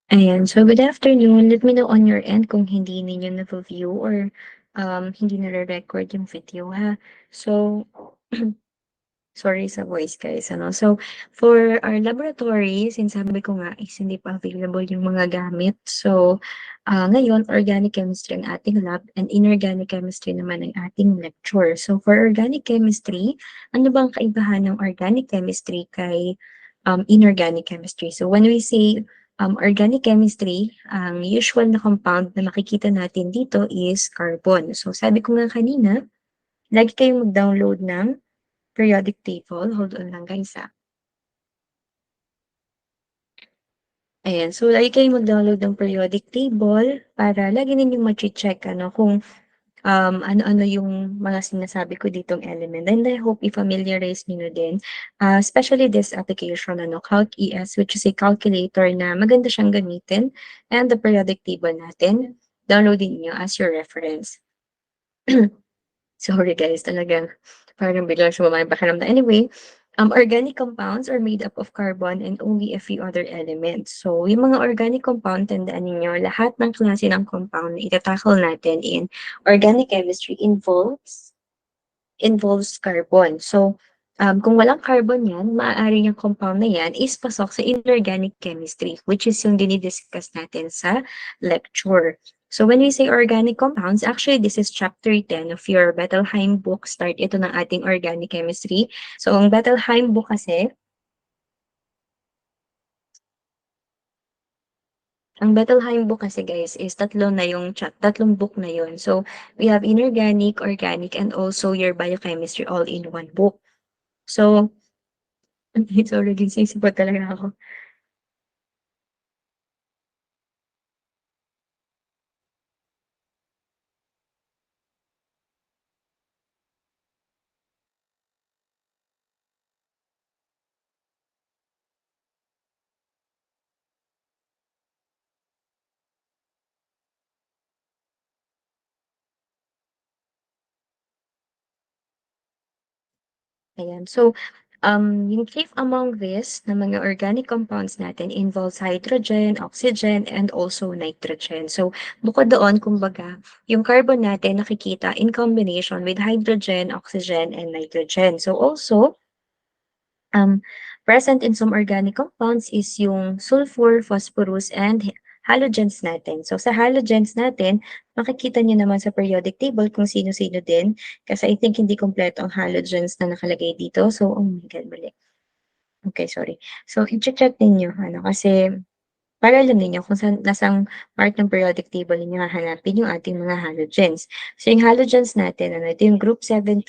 Ayan. So, good afternoon. Let me know on your end kung hindi ninyo na-view or hindi nare-record yung video, ha? So, sorry sa voice, guys. Ano? So, for our laboratory, since sabi ko nga is hindi pa available yung mga gamit. So, ngayon, organic chemistry ang ating lab and inorganic chemistry naman ang ating lecture. So, for organic chemistry, ano bang kaibahan ng organic chemistry kay inorganic chemistry? So, when we say organic chemistry, ang usual na compound na makikita natin dito is carbon. So, sabi ko nga kanina, lagi kayong mag-download ng periodic table. Hold on lang guys, Ayan, so lagi kayong mag-download ng periodic table para lagi ninyong mache-check ano, kung ano-ano yung mga sinasabi ko ditong element. And I hope i-familiarize niyo na din, especially this application, ano, Calc-ES, which is a calculator na maganda siyang gamitin, and the periodic table natin, downloadin niyo as your reference. Sorry guys, talagang parang biglang sumama yung pakiramdam. Anyway, organic compounds are made up of carbon and only a few other elements. So, yung mga organic compound, tandaan ninyo, lahat ng klase ng compound na itatakal natin in organic chemistry involves carbon. So, kung walang carbon yan, maaaring yung compound na yan is pasok sa inorganic chemistry, which is yung dinidiscuss natin sa lecture. So when we say organic compounds, actually this is chapter 10 of your Bettelheim book. Start ito ng ating organic chemistry. So ang Bettelheim book kasi, ang Bettelheim book kasi guys is tatlong book na yun. So we have inorganic, organic, and also your biochemistry all in one book. So, sorry, gising-sipot talaga ako. Ayan. So, yung chief among this na mga organic compounds natin involves hydrogen, oxygen, and also nitrogen. So, bukod doon, kumbaga, yung carbon natin nakikita in combination with hydrogen, oxygen, and nitrogen. So, also, um, present in some organic compounds is yung sulfur, phosphorus, and halogens natin. So, sa halogens natin, makikita nyo naman sa periodic table kung sino-sino din. Kasi I think hindi kompleto ang halogens na nakalagay dito. So, oh my God, mali. Okay, sorry. So, i-check ninyo, ano, kasi para alam ninyo kung nasang part ng periodic table ninyo hahanapin yung ating mga halogens. So, yung halogens natin, ano, ito yung group 17,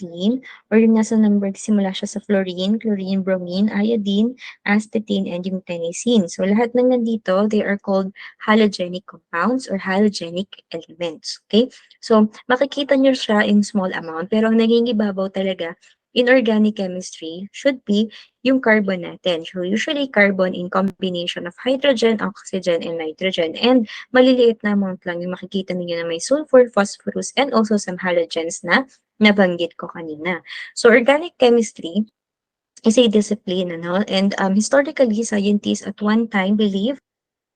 or yung nasa number, simula siya sa fluorine, chlorine, bromine, iodine, astatine, and yung tennessine. So, lahat ng nandito, they are called halogenic compounds or halogenic elements. Okay? So, makikita nyo siya in small amount, pero ang nangingibabaw talaga in organic chemistry should be yung carbon natin. So usually carbon in combination of hydrogen, oxygen, and nitrogen. And maliliit na amount lang yung makikita ninyo na may sulfur, phosphorus, and also some halogens na nabanggit ko kanina. So organic chemistry is a discipline, ano? And historically, scientists at one time believed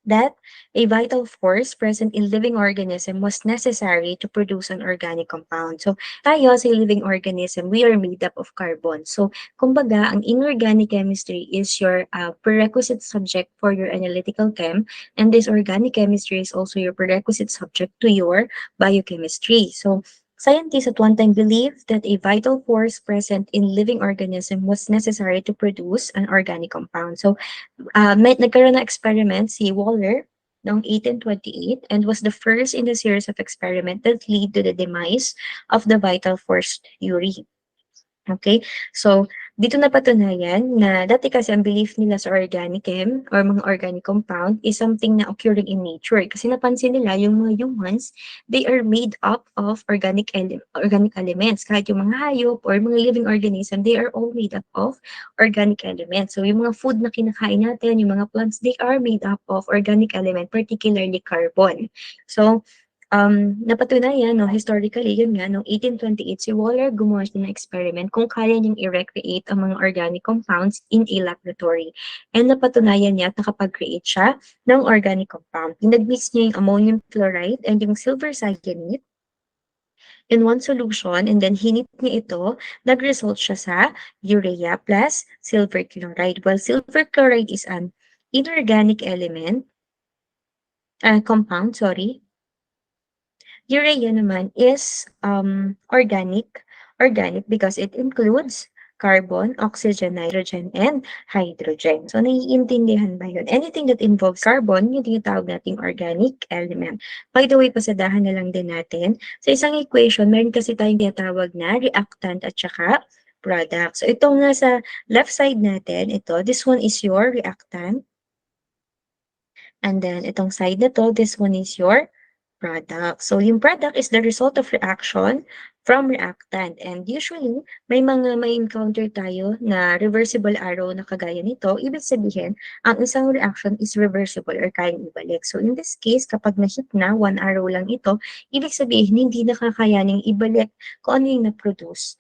that a vital force present in living organism was necessary to produce an organic compound. So, tayo sa living organism, we are made up of carbon. So, kumbaga, ang inorganic chemistry is your prerequisite subject for your analytical chem, and this organic chemistry is also your prerequisite subject to your biochemistry. So, scientists at one time believed that a vital force present in living organism was necessary to produce an organic compound. So, nagkaroon ng experiment si Waller noong 1828 and was the first in the series of experiment that lead to the demise of the vital force theory. Okay? So, dito napatunayan na dati kasi ang belief nila sa organic chem or mga organic compound is something na occurring in nature. Kasi napansin nila yung mga humans, they are made up of organic elements. Kahit yung mga hayop or mga living organism, they are all made up of organic elements. So, yung mga food na kinakain natin, yung mga plants, they are made up of organic element, particularly carbon. So, Napatunayan 'no, historically yun nga noong 1828 si Waller gumawa siya ng experiment kung kaya niyang i-recreate ang mga organic compounds in a laboratory. And napatunayan niya at nakapag-create siya ng organic compound. Pinag-mix niya yung ammonium chloride and yung silver cyanide in one solution and then hinit niya ito, nag-result siya sa urea plus silver chloride. While silver chloride is an inorganic element, compound, sorry. Urea naman is organic because it includes carbon, oxygen, nitrogen, and hydrogen. So, naiintindihan ba yun? Anything that involves carbon, yung tinatawag nating organic element. By the way, pasadahan na lang din natin. Sa isang equation, meron kasi tayong tinatawag na reactant at saka product. So, ito nga sa left side natin, ito, this one is your reactant. And then, itong side na to, this one is your product. So, yung product is the result of reaction from reactant. And usually, may mga may encounter tayo na reversible arrow na kagaya nito. Ibig sabihin, ang isang reaction is reversible or kayang ibalik. So, in this case, kapag na-hit na, one arrow lang ito, ibig sabihin, hindi nakakayaning ibalik kung ano yung na-produce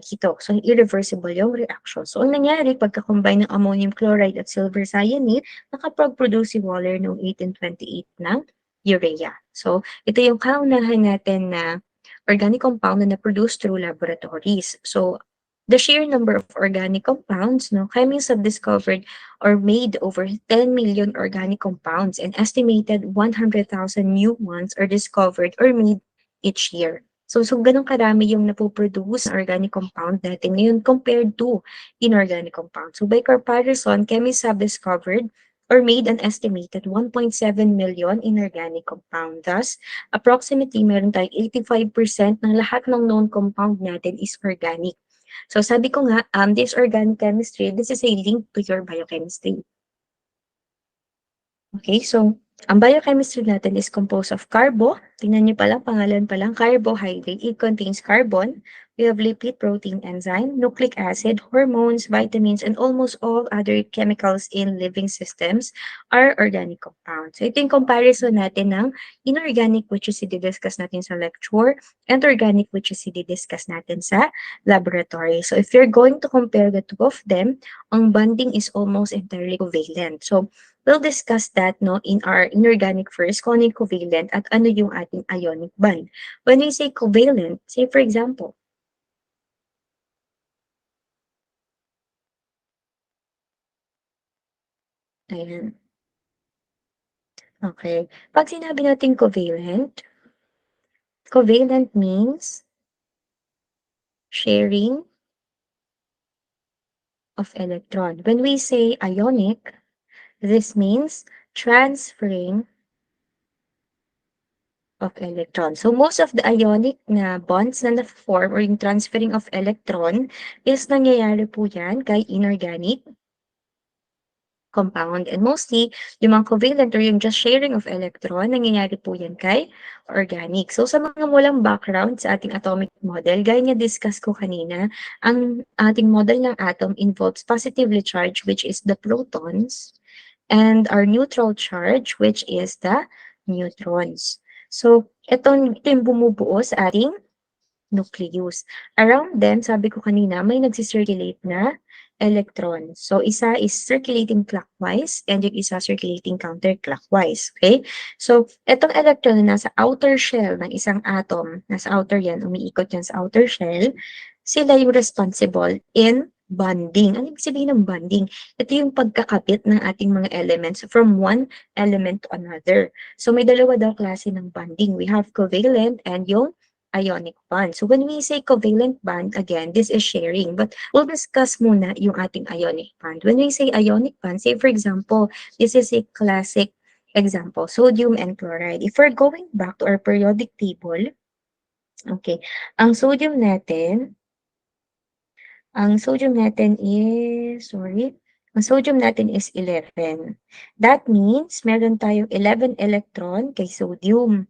dito. So, irreversible yung reaction. So, ang nangyari, pagka-combine ng ammonium chloride at silver cyanide, nakapag-produce si Waller noong 1828 ng urea. So, ito yung kaunahan natin na organic compound na na-produce through laboratories. So, the sheer number of organic compounds, no, chemists have discovered or made over 10 million organic compounds and estimated 100,000 new ones are discovered or made each year. So ganun karami yung napoproduce na organic compound natin ngayon compared to inorganic compound. So by comparison, chemists have discovered or made an estimated 1.7 million inorganic compound. Thus, approximately meron tayong 85% ng lahat ng known compound natin is organic. So sabi ko nga, this organic chemistry, this is a link to your biochemistry. Okay, so ang biochemistry natin is composed of carbo. Tingnan niyo pala, pangalan pa lang, carbohydrate. It contains carbon. We have lipid, protein, enzyme, nucleic acid, hormones, vitamins, and almost all other chemicals in living systems are organic compounds. So ito yung comparison natin ng inorganic, which is i-discuss natin sa lecture, and organic, which is i-discuss natin sa laboratory. So if you're going to compare the two of them, ang bonding is almost entirely covalent. So we'll discuss that no in our inorganic first, kung ano yung covalent at ano yung ating ionic bond. When we say covalent, say for example, ayan, okay. Pag sinabi natin covalent, covalent means sharing of electron. When we say ionic, this means transferring of electron. So most of the ionic na bonds na na-form or yung transferring of electron is nangyayari po yan kay inorganic compound. And mostly, yung mga covalent or yung just sharing of electron, nangyayari po yan kay organic. So sa mga walang background sa ating atomic model, gaya nga discuss ko kanina, ang ating model ng atom involves positively charged, which is the protons, and our neutral charge, which is the neutrons. So, ito yung bumubuo sa ating nucleus. Around them, sabi ko kanina, may nagsisirculate na electron. So, isa is circulating clockwise and yung isa circulating counterclockwise. Okay? So, itong electron na nasa outer shell ng isang atom, nasa outer yan, umiikot yan sa outer shell, sila yung responsible in bonding. Ano ibig sabihin ng bonding? Ito yung pagkakabit ng ating mga elements from one element to another. So, may dalawa daw klase ng bonding. We have covalent and yung ionic bond. So when we say covalent bond, again, this is sharing. But we'll discuss muna yung ating ionic bond. When we say ionic bond, say for example, this is a classic example, sodium and chloride. If we're going back to our periodic table, okay, ang sodium natin, ang sodium natin is 11. That means meron tayong 11 electron kay sodium.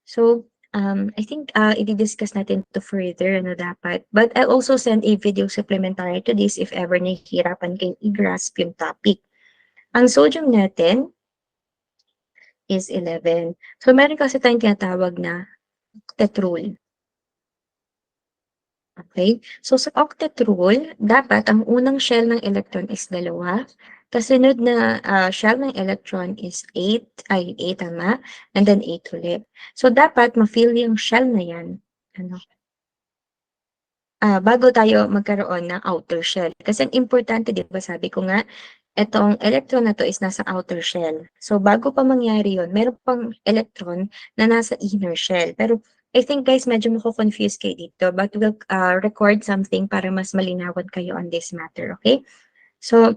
So, I think i-discuss natin to further ano dapat. But I'll also send a video supplementary to this if ever nahihirapan kayong i-grasp yung topic. Ang sodium natin is 11. So, meron kasi tayong tinatawag na octet rule. Okay? So, sa octet rule, dapat ang unang shell ng electron is 2, kasunod na shell ng electron is 8, tama? And then 8 ulit. So, dapat ma-fill yung shell na yan, ano, bago tayo magkaroon ng outer shell. Kasi ang importante, di ba, sabi ko nga, etong electron na to is nasa outer shell. So, bago pa mangyari yon, meron pang electron na nasa inner shell. Pero, I think guys, medyo mako-confuse kayo dito, but we'll record something para mas malinawan kayo on this matter, okay? So,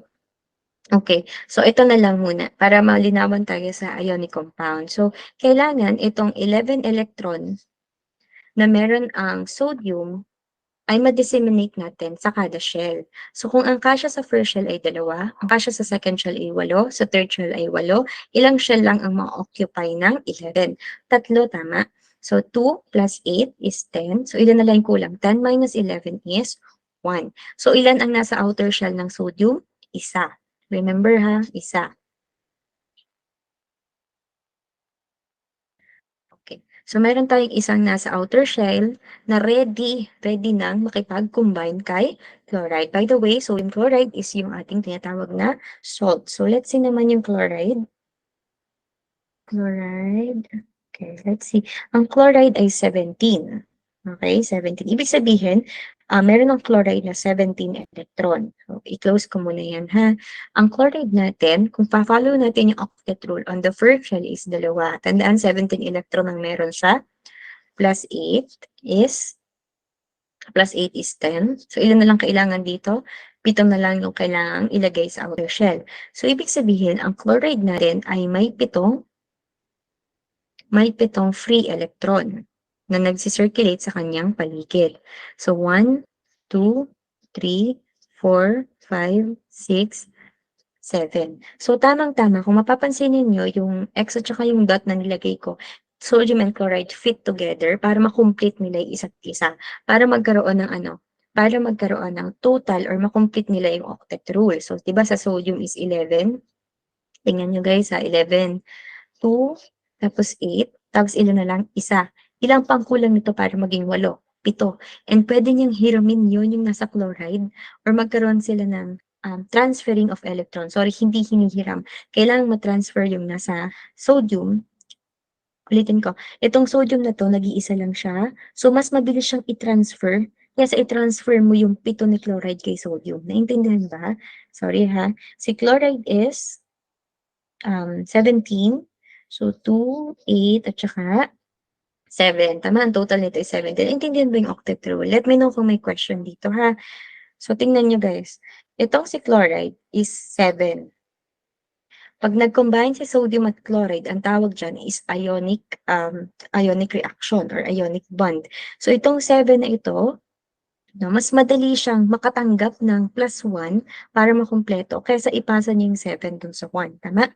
okay. So, ito na lang muna para malinawan tayo sa ionic compound. So, kailangan itong 11 electron na meron ang sodium ay ma-disseminate natin sa kada shell. So, kung ang kasya sa first shell ay 2, ang kasya sa second shell ay 8, sa third shell ay 8, ilang shell lang ang ma-occupy ng 11? 3, tama? So, 2 plus 8 is 10. So, ilan na lang yung kulang? 10 minus 11 is 1. So, ilan ang nasa outer shell ng sodium? Isa. Remember ha, isa. Okay. So, meron tayong isang nasa outer shell na ready nang makipag-combine kay chloride. By the way, sodium chloride is yung ating tinatawag na salt. So, let's see naman yung chloride. Chloride. Okay, let's see. Ang chloride ay 17. Okay, 17. Ibig sabihin, meron ng chloride na 17 electron. So, i-close ko muna yan, ha? Ang chloride natin, kung pa-follow natin yung octet rule, on the first shell is 2. Tandaan, 17 electron ang meron siya. Plus 8 is, plus 8 is 10. So, ilan na lang kailangan dito? 7 na lang yung kailangan ilagay sa outer shell. So, ibig sabihin, ang chloride natin ay may pitong free electron na nagsisirculate sa kanyang paligid. So, 1, 2, 3, 4, 5, 6, 7. So, tamang-tama. Kung mapapansin ninyo, yung X at saka yung dot na nilagay ko, sodium and chloride fit together para makomplete nila yung isa't isa. Para magkaroon ng total or makomplete nila yung octet rule. So, diba sa sodium is 11? Tingnan nyo guys ha, 11. 2, tapos 8, tapos ilan na lang? Isa. Ilang pang kulang nito para maging 8? 7. And pwede niyang hiramin yun yung nasa chloride or magkaroon sila ng transferring of electrons. Sorry, hindi hinihiram. Kailangan ma-transfer yung nasa sodium. Ulitin ko, itong sodium na to, nag-iisa lang siya. So, mas mabilis siyang i-transfer. Kaya sa i-transfer mo yung 7 ni chloride kay sodium. Naintindihan ba? Sorry ha. Si chloride is 17. So, 2, 8, at saka 7. Tama, ang total nito is 17. Intindihan ba yung octet rule? Let me know kung may question dito, ha? So, tingnan nyo, guys. Itong si chloride is 7. Pag nag-combine si sodium at chloride, ang tawag dyan is ionic reaction or ionic bond. So, itong 7 na ito, no, mas madali siyang makatanggap ng +1 para makumpleto kaysa ipasa niya yung 7 dun sa 1. Tama?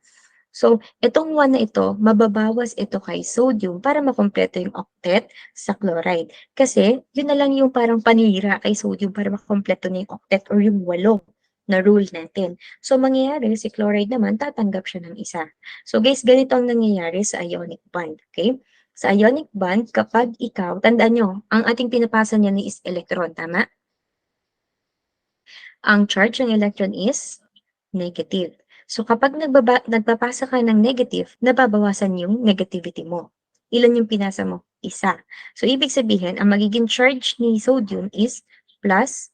So, itong 1 na ito, mababawas ito kay sodium para makumpleto yung octet sa chloride. Kasi, yun na lang yung parang panira kay sodium para makumpleto na yung octet or yung 8 na rule natin. So, mangyayari, si chloride naman, tatanggap siya ng isa. So, guys, ganito ang nangyayari sa ionic bond. Okay? Sa ionic bond, kapag ikaw, tandaan nyo, ang ating pinapasa niya is electron, tama? Ang charge ng electron is negative. So kapag nagpapasa ka ng negative, nababawasan yung negativity mo. Ilan yung pinasa mo? Isa. So ibig sabihin, ang magiging charge ni sodium is plus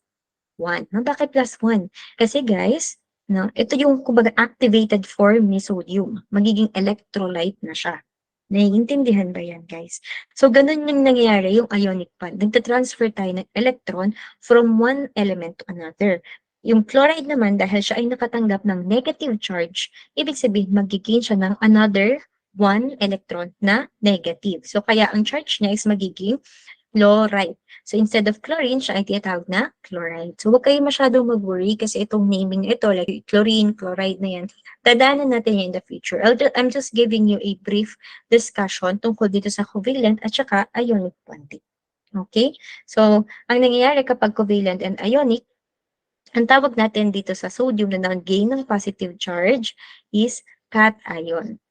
1. No, bakit plus 1? Kasi guys, no, ito yung kumbaga activated form ni sodium. Magiging electrolyte na siya. Naiintindihan ba yan, guys? So, ganun yung nangyayari yung ionic bond. Nagtatransfer tayo ng electron from one element to another. Yung chloride naman, dahil siya ay nakatanggap ng negative charge, ibig sabihin, magigain siya ng another one electron na negative. So, kaya ang charge niya is magiging chloride. So, instead of chlorine, siya ay tinatawag na chloride. So, huwag kayo masyadong mag-worry kasi itong naming ito, like chlorine, chloride na yan, dadaanan natin yan in the future. I'm just giving you a brief discussion tungkol dito sa covalent at saka ionic bonding. Okay? So, ang nangyayari kapag covalent and ionic, ang tawag natin dito sa sodium na nag-gain ng positive charge is cation.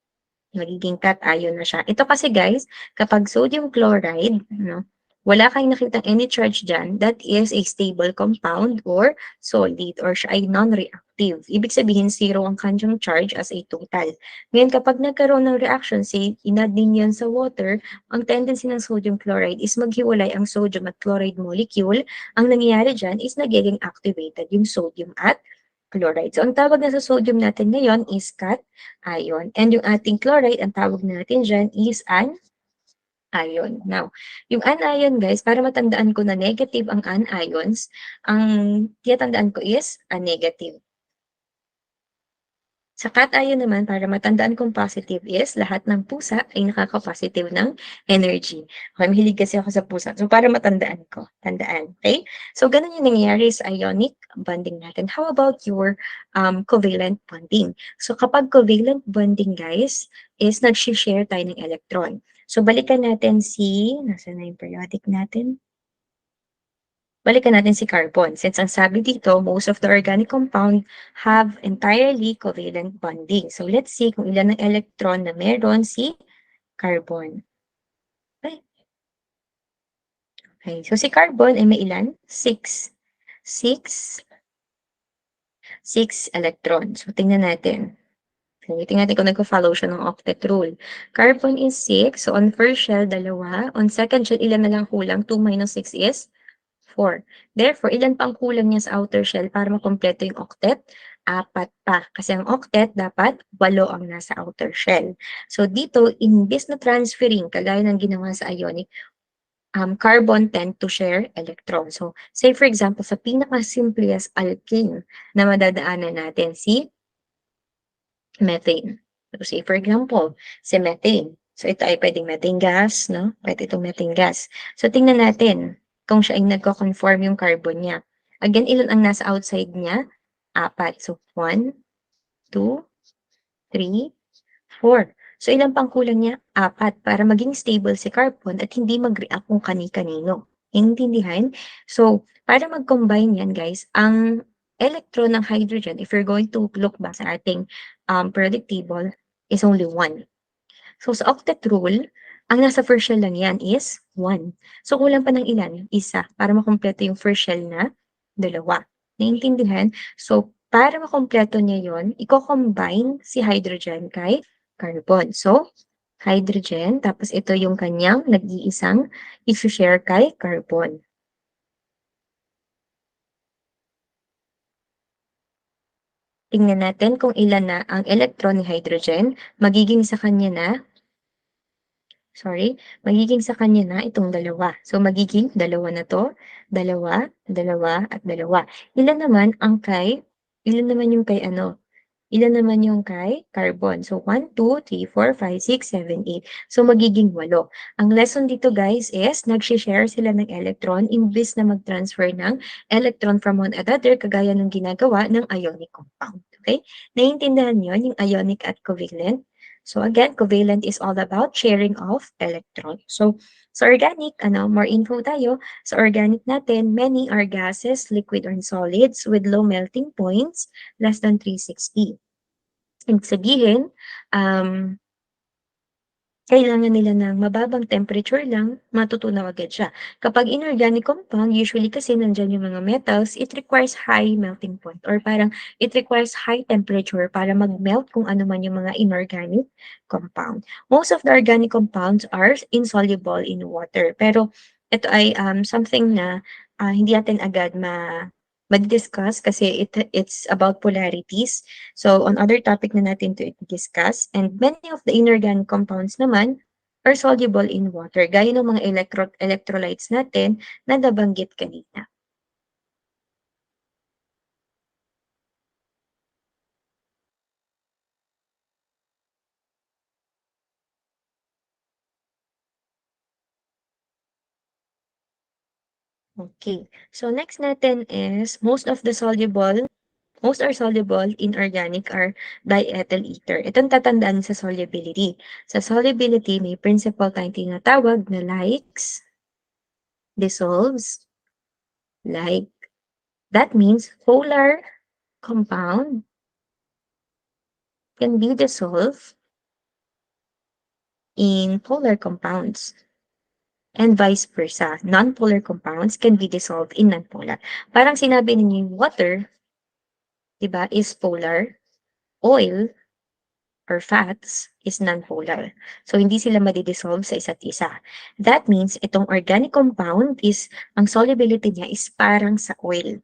magiging cation na siya. Ito kasi guys, kapag sodium chloride, no, wala kayong nakitang any charge dyan, that is a stable compound or solid or siya ay non-reactive. Ibig sabihin, zero ang kanyang charge as a total. Ngayon, kapag nagkaroon ng reaction, say, inad din yan sa water, ang tendency ng sodium chloride is maghiwalay ang sodium at chloride molecule. Ang nangyayari dyan is nagiging activated yung sodium at chloride. So, ang tawag na sa sodium natin ngayon is cation. And yung ating chloride, ang tawag natin dyan is anion. Now, yung anion guys, para matandaan ko na negative ang anions, ang tiyatandaan ko is a negative. Sa cation naman, para matandaan kong positive is lahat ng pusa ay nakaka-positive ng energy. Okay, mahilig kasi ako sa pusa. So, para matandaan ko, tandaan. Okay? So, ganun yung nangyayari sa ionic bonding natin. How about your covalent bonding? So, kapag covalent bonding, guys, is nag-share tayo ng electron. So, balikan natin nasa na yung periodic natin? Balikan natin si carbon. Since ang sabi dito, most of the organic compound have entirely covalent bonding. So let's see kung ilan ang electron na meron si carbon. Okay. Okay. So si carbon ay may ilan? 6. 6. 6 electrons. So tingnan natin. Okay, tingnan natin kung nagko-follow siya ng octet rule. Carbon is 6. So on first shell, dalawa. On second shell, ilan na lang kulang? 2 minus 6 is 4. Therefore, ilan pang kulang niya sa outer shell para makumpleto yung octet? 4 pa. Kasi ang octet, dapat 8 ang nasa outer shell. So, dito, imbes na transferring, kagaya ng ginawa sa ionic, carbon tend to share electrons. So, say for example, sa pinaka-simplest alkane na madadaanan natin, si methane. So, say for example, si methane. So, ito ay pwedeng methane gas, no? Pwede itong methane gas. So, tingnan natin kung siya ay nagko-conform yung carbon niya. Again, ilan ang nasa outside niya? 4. So, 1, 2, 3, 4. So, ilan pang kulang niya? 4 para maging stable si carbon at hindi mag-react kung kani-kanino. Intindihan? So, para mag-combine yan, guys, ang electron ng hydrogen, if you're going to look back sa ating periodic table, is only 1. So, sa octet rule, ang nasa first shell lang yan is 1. So, kulang pa ng ilan? Isa, para makumpleto yung first shell na 2. Naintindihan? So, para makumpleto niya yon, i-combine si hydrogen kay carbon. So, hydrogen, tapos ito yung kanyang nag-iisang i-share kay carbon. Tingnan natin kung ilan na ang electron ni hydrogen, magiging sa kanya na magiging sa kanya na itong 2. So, magiging 2 na 'to, 2, 2, at 2. Ilan naman yung kay ano, ilan naman yung kay carbon? So, 1, 2, 3, 4, 5, 6, 7, 8. So, magiging 8. Ang lesson dito guys is nagshi-share sila ng electron imbes na mag-transfer ng electron from one another kagaya ng ginagawa ng ionic compound. Okay? Naiintindihan niyo yung ionic at covalent? So again, covalent is all about sharing of electrons. So sa organic, more info tayo. Sa organic natin, many are gases, liquid or solids with low melting points, less than 360. Ibig sabihin, um, kailangan nila ng mababang temperature lang, matutunaw agad siya. Kapag inorganic compound, usually kasi nandyan yung mga metals, it requires high melting point or parang it requires high temperature para mag-melt kung ano man yung mga inorganic compound. Most of the organic compounds are insoluble in water. Pero ito ay something na hindi natin agad ma-discuss kasi it's about polarities. So, on other topic na natin to discuss, and many of the inorganic compounds naman are soluble in water, gaya ng mga electrolytes natin na nabanggit kanina. Okay. So, next natin is most are soluble in organic are diethyl ether. Itong tatandaan sa solubility. Sa solubility, may principle tayong tinatawag na likes, dissolves, like. That means polar compound can be dissolved in polar compounds. And vice versa. Non-polar compounds can be dissolved in non-polar. Parang sinabi ninyo yung water, 'di ba, is polar, oil or fats is non-polar. So, hindi sila madi-dissolve sa isa't isa. That means itong organic compound is ang solubility niya is parang sa oil.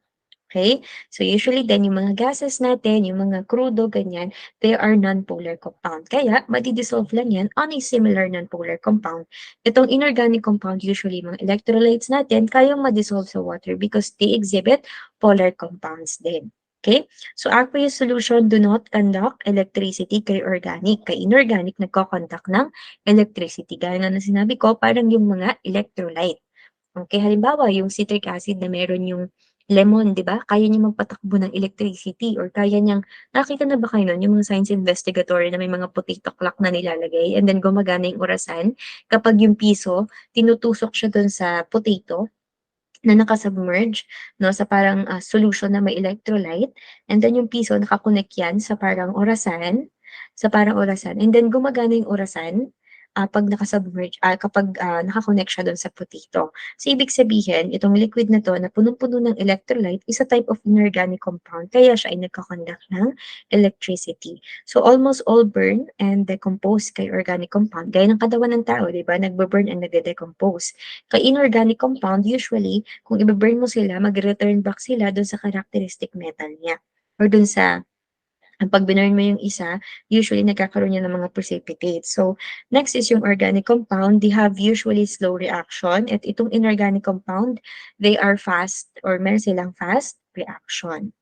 Okay? So, usually then yung mga gases natin, yung mga krudo, ganyan, they are non-polar compound. Kaya, madi-dissolve lang yan on a similar non-polar compound. Itong inorganic compound, usually mga electrolytes natin, kayang ma-dissolve sa water because they exhibit polar compounds din. Okay? So, aqueous solution do not conduct electricity kay organic. Kay inorganic, nagko-conduct ng electricity. Gaya nga na sinabi ko, parang yung mga electrolyte. Okay, halimbawa yung citric acid na meron yung lemon, 'di ba? Kaya niyang magpatakbo ng electricity or kaya niyang nakita na ba kayo nun, yung mga science investigator na may mga potato clock na nilalagay and then gumagana yung orasan kapag yung piso tinutusok siya dun sa potato na naka-submerge 'no, sa parang, solution na may electrolyte and then yung piso naka-connect yan sa parang orasan and then gumagana yung orasan, 'pag naka-submerge, kapag, naka-connect siya dun sa potato. So, ibig sabihin itong liquid na 'to na punong-puno ng electrolyte is a type of inorganic compound kaya siya ay nagko-conduct ng electricity. So, almost all burn and decompose kay organic compound gaya ng katawan ng tao, 'di ba, nagbu-burn and nagde-decompose. Kay inorganic compound usually kung ibe-burn mo sila magre-return back sila dun sa characteristic metal niya or dun sa pag binurn mo yung isa, usually nagkakaroon yan ng mga precipitates. So, next is yung organic compound. They have usually slow reaction at itong inorganic compound, they are fast or meron silang fast reaction.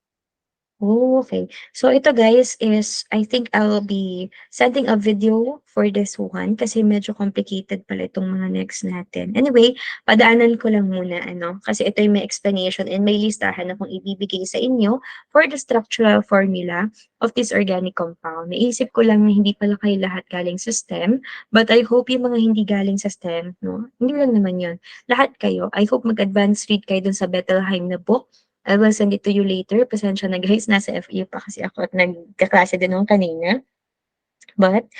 Oh, okay. So ito guys is I think I'll be sending a video for this one kasi medyo complicated pala itong mga next natin. Anyway, padaanan ko lang muna ano, kasi ito yung may explanation and may listahan akong ibibigay sa inyo for the structural formula of this organic compound. Naisip ko lang na hindi pala kayo lahat galing sa STEM, but I hope yung mga hindi galing sa STEM, no? Hindi lang naman yun. Lahat kayo, I hope mag-advance read kayo dun sa Bettelheim na book. I will send it to you later. Pasensya na guys, nasa FEU pa kasi ako at nagkaklase din ako kanina. But,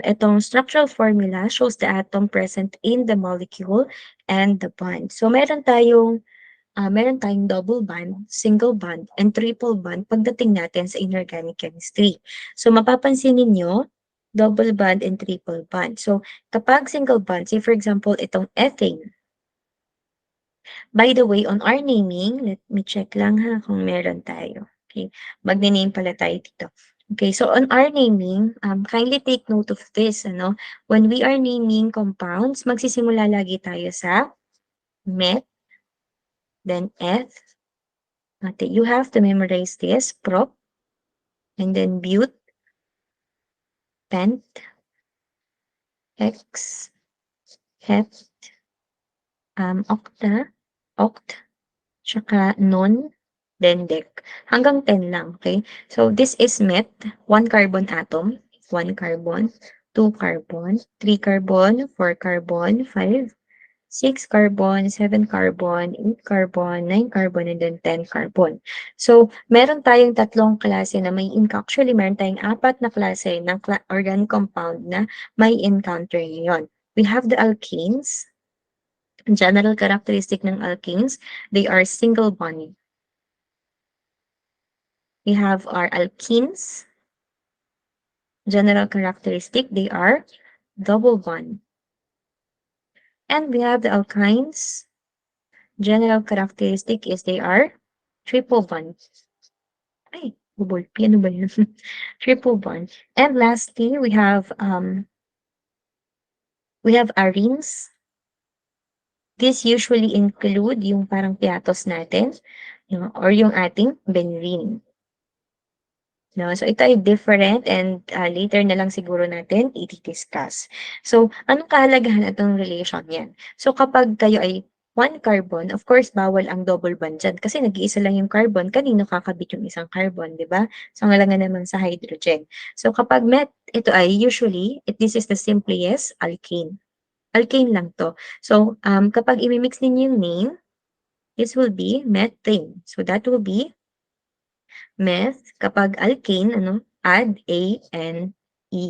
itong structural formula shows the atom present in the molecule and the bond. So, meron tayong double bond, single bond, and triple bond pagdating natin sa inorganic chemistry. So, mapapansin ninyo, double bond and triple bond. So, kapag single bond, say for example, itong ethane. By the way, on our naming, let me check lang ha kung meron tayo. Okay, magne-name pala tayo dito. Okay, so on our naming, kindly take note of this, ano, when we are naming compounds, magsisimula lagi tayo sa met, then eth. Okay, you have to memorize this, prop, and then but, pent, hex, het, octa, oct, tsaka non, then dec. Hanggang 10 lang, okay? So, this is met, 1 carbon atom, 1 carbon, 2 carbon, 3 carbon, 4 carbon, 5, 6 carbon, 7 carbon, 8 carbon, 9 carbon, and then 10 carbon. So, meron tayong tatlong klase na may actually, meron tayong apat na klase ng organic compound na may encounter ngayon. We have the alkanes. General characteristic ng alkanes, they are single bond. We have our alkenes. General characteristic, they are double bond. And we have the alkynes. General characteristic is they are triple bond. Ay, bubol. Ano ba yun? Triple bond. And lastly, we have arenes. This usually include yung parang piatos natin, or yung ating benrine. No, so ito ay different and later na lang siguro natin i-discuss. So, anong kahalagahan itong relation yan? So, kapag kayo ay one carbon, of course, bawal ang double bond dyan kasi nag-iisa lang yung carbon, kanino kakabit yung isang carbon, di ba? So, ang alangan naman sa hydrogen. So, kapag met, ito ay usually, this is the simplest alkane. Alkane lang to. So, kapag imimix ninyo yung name, this will be methane. So, that will be meth, kapag alkane, add A-N-E.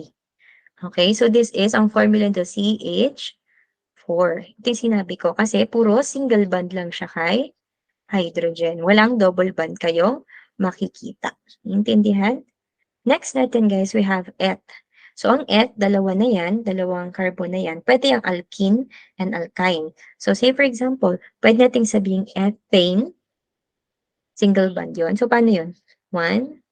Okay, so this is ang formula nito CH4. Ito yung sinabi ko kasi puro single bond lang siya kay hydrogen. Walang double bond kayong makikita. Intindihan? Next natin guys, we have eth. So ang eth, dalawa na yan, dalawang carbon na yan. Pwede yung alkene and alkyne. So say for example, pwede nating sabihin ethane, single bond yun. So paano yun? One,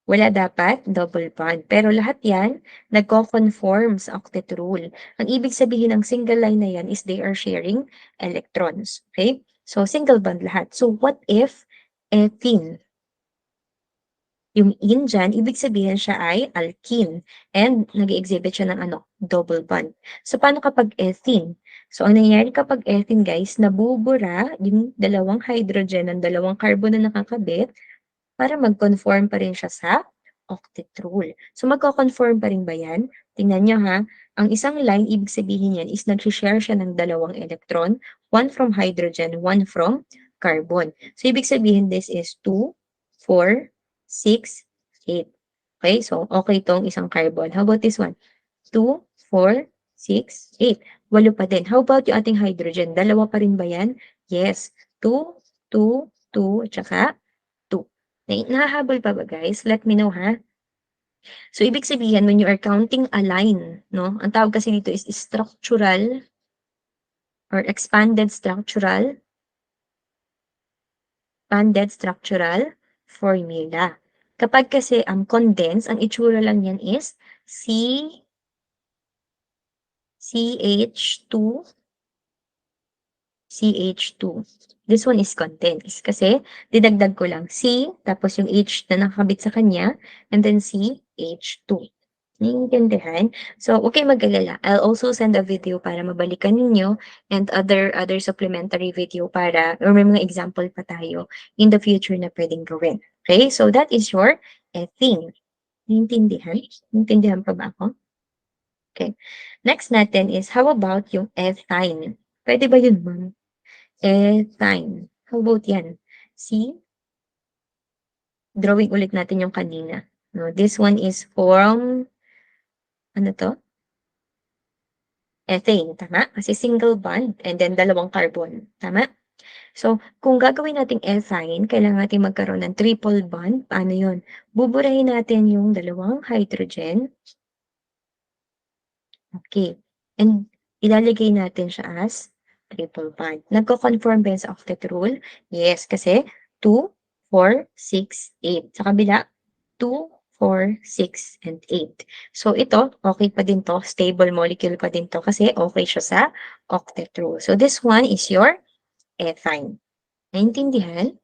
wala dapat double bond. Pero lahat yan, nagko-conform sa octet rule. Ang ibig sabihin ng single line na yan is they are sharing electrons. Okay? So single bond lahat. So what if ethene? Yung in dyan, ibig sabihin siya ay alkene and nag-exhibit siya ng ano, double bond. So, paano kapag ethene? So, ang nangyayari kapag ethene, guys, nabubura yung dalawang hydrogen ng dalawang carbon na nakakabit para mag-conform pa rin siya sa octet rule. So, magko-conform pa rin ba yan? Tingnan nyo ha. Ang isang line, ibig sabihin yan is nag-share siya ng dalawang electron, one from hydrogen, one from carbon. So, ibig sabihin this is 2, 4, 6, 8. Okay, so okay itong isang carbon. How about this one? 2, 4, 6, 8. Walo pa din. How about yung ating hydrogen? Dalawa pa rin ba yan? Yes. 2, 2, 2, tsaka 2. Nahahabol pa ba guys? Let me know ha. So, ibig sabihin, when you are counting a line, no? Ang tawag kasi dito is structural or expanded structural formula. Kapag kasi ang condensed, ang itsura lang yan is CH2 CH2. This one is condensed kasi dinagdag ko lang C, tapos yung H na nakakabit sa kanya, and then CH2. Naiintindihan? So, huwag kayong mag-alala. I'll also send a video para mabalikan ninyo and other supplementary video para or may mga example pa tayo in the future na pwedeng gawin. Okay? So, that is your ethene. Naiintindihan? Naiintindihan pa ba ako? Okay. Next natin is, how about yung ethyne? Pwede ba yun, ma'am? Ethyne. How about yan? See? Drawing ulit natin yung kanina. No, this one is from, ano to? Ethane, tama? Kasi single bond and then dalawang carbon. Tama? So, kung gagawin nating ethyne, kailangan natin magkaroon ng triple bond. Paano yun? Buburahin natin yung dalawang hydrogen. Okay. And ilalagay natin siya as triple bond. Nagko-conform ba yan sa octet rule? Yes, kasi 2, 4, 6, 8. Sa kabila, 2, 4, 6, and 8. So ito, okay pa din to. Stable molecule pa din to kasi okay siya sa octet rule. So this one is your ethyne. Naintindihan?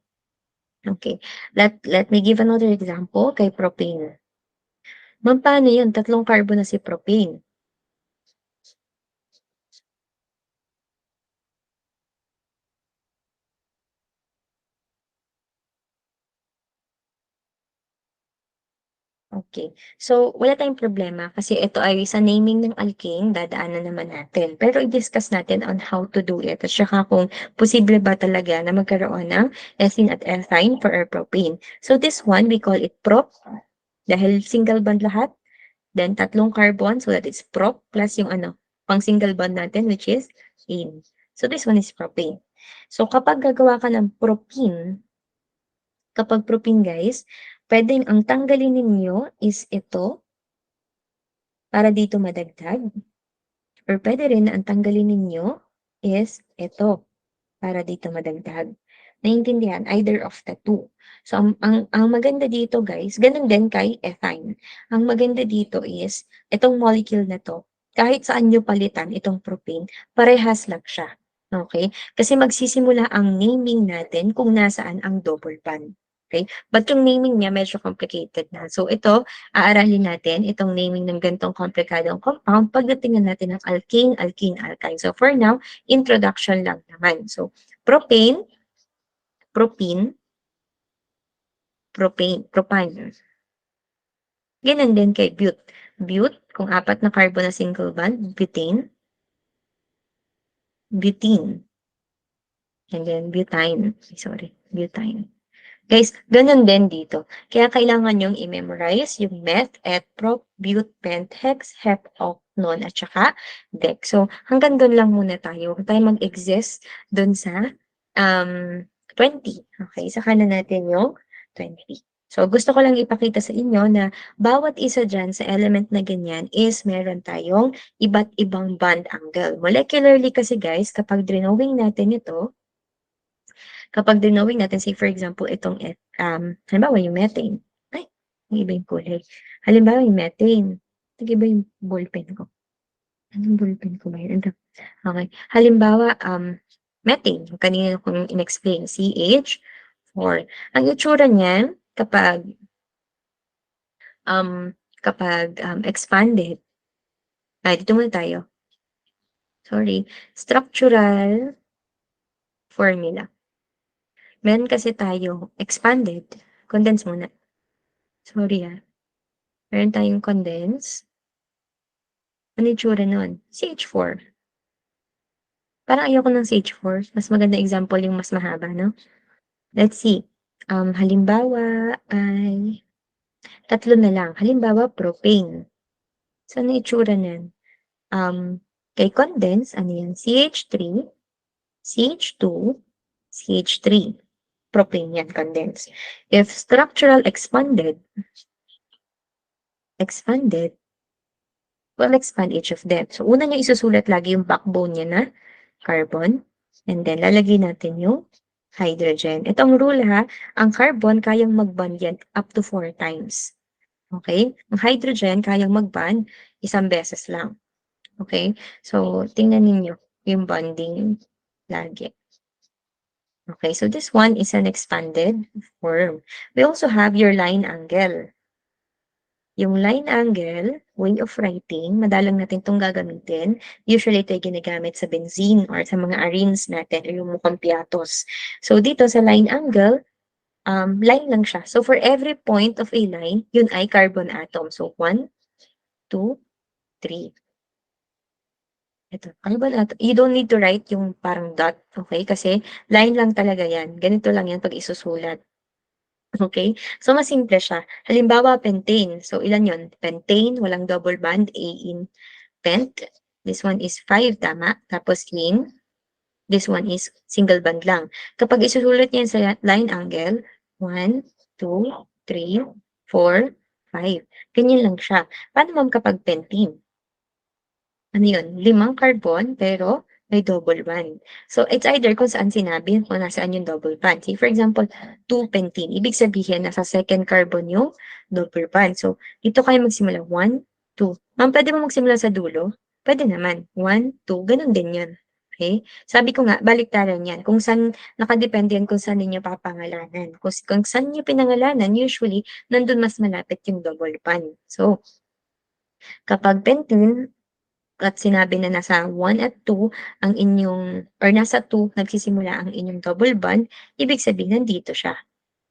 Okay. Let me give another example kay propane. Ma'am, paano yun? Tatlong carbon na si propane. Okay. So, wala tayong problema kasi ito ay sa naming ng alkane, dadaanan naman natin. Pero i-discuss natin on how to do it at saka kung posible ba talaga na magkaroon ng ethene at ethyne for our propane. So, this one, we call it prop dahil single bond lahat. Then, tatlong carbon, so that is prop plus yung ano, pang single bond natin which is ene. So, this one is propane. So, kapag gagawa ka ng propene, kapag propene guys, pwedeng ang tanggalin ninyo is ito para dito madagdag. Or pwede rin na ang tanggalin ninyo is ito para dito madagdag. Naiintindihan? Either of the two. So, ang maganda dito guys, ganun din kay ethyne. Ang maganda dito is, itong molecule na to, kahit saan nyo palitan itong propane, parehas lang siya. Okay? Kasi magsisimula ang naming natin kung nasaan ang double bond. Okay? But yung naming niya medyo complicated na. So ito, aaralin natin itong naming ng ganitong komplikadong compound pagdating natin ng alkane, alkene, alkyne. So for now, introduction lang naman. So propane, propene, propane. Ganun din kay bute. Bute, kung apat na carbon na single bond, butane, butene, and then butane. Sorry, butane. Guys, ganun din dito. Kaya kailangan niyong i-memorize yung meth, et, prop, but, pent, hex, hep, oct, non, at saka dec. So, hanggang dun lang muna tayo. Huwag tayong mag-exist dun sa 20. Okay, saka na natin yung 20. So, gusto ko lang ipakita sa inyo na bawat isa dyan sa element na ganyan is meron tayong iba't ibang bond angle. Molecularly kasi guys, kapag drawing natin ito, kapag dinowing natin, say for example, itong, halimbawa yung methane. Ay, nag-iba yung kulay. Halimbawa yung methane. Nag-iba yung ballpen ko. Anong ballpen ko ba yun? Ito. Okay. Halimbawa, methane. Kanina kong in-explain. CH4. Ang itsura niyan, expanded, dito muna tayo. Sorry. Structural formula. Meron kasi tayo expanded. Condense muna. Sorry meron tayong condense. Ano itsura nun? CH4. Parang ayoko ng CH4. Mas maganda example yung mas mahaba, no? Let's see. Halimbawa ay tatlo na lang. Halimbawa, propane. So, ano itsura nun? Kay condense, ano yan? CH3, CH2, CH3. Propane yan, condense. If structural expanded, we'll expand each of them. So, una niyo isusulat lagi yung backbone niya na carbon. And then, lalagay natin yung hydrogen. Itong rule ha, ang carbon kayang mag-bond yan up to 4 times. Okay? Ang hydrogen kayang mag-bond isang beses lang. Okay? So, tingnan ninyo yung bonding lagi. Okay, so this one is an expanded form. We also have your line angle. Yung line angle, way of writing, madalang natin itong gagamitin. Usually, ito ay ginagamit sa benzene or sa mga arenes natin o yung mukhang piatos. So, dito sa line angle, line lang siya. So, for every point of a line, yun ay carbon atom. So, 1, 2, 3. Ito, carbon atom. You don't need to write yung parang dot, okay? Kasi line lang talaga yan. Ganito lang yan pag isusulat. Okay? So, mas simple siya. Halimbawa, pentane. So, ilan yun? Pentane, walang double bond, A in pent. This one is 5, tama? Tapos in, this one is single bond lang. Kapag isusulat niya sa line angle, 1, 2, 3, 4, 5. Ganyan lang siya. Paano ma'am kapag pentene? Ano yun? 5 carbon, pero may double bond. So, it's either kung saan sinabi, kung nasaan yung double bond. Say, for example, 2 pentene. Ibig sabihin, nasa second carbon yung double bond. So, dito kayo magsimula. 1, 2. Ma'am, pwede mo magsimula sa dulo? Pwede naman. 1, 2. Ganun din yun. Okay? Sabi ko nga, baliktaran yan. Kung saan, nakadepende yan kung saan ninyo papangalanan. Kung saan nyo pinangalanan, usually, nandun mas malapit yung double bond. So, kapag pentene, at sinabi na nasa 1 at 2 ang inyong or nasa 2 nagsisimula ang inyong double bond, ibig sabihin nandito siya.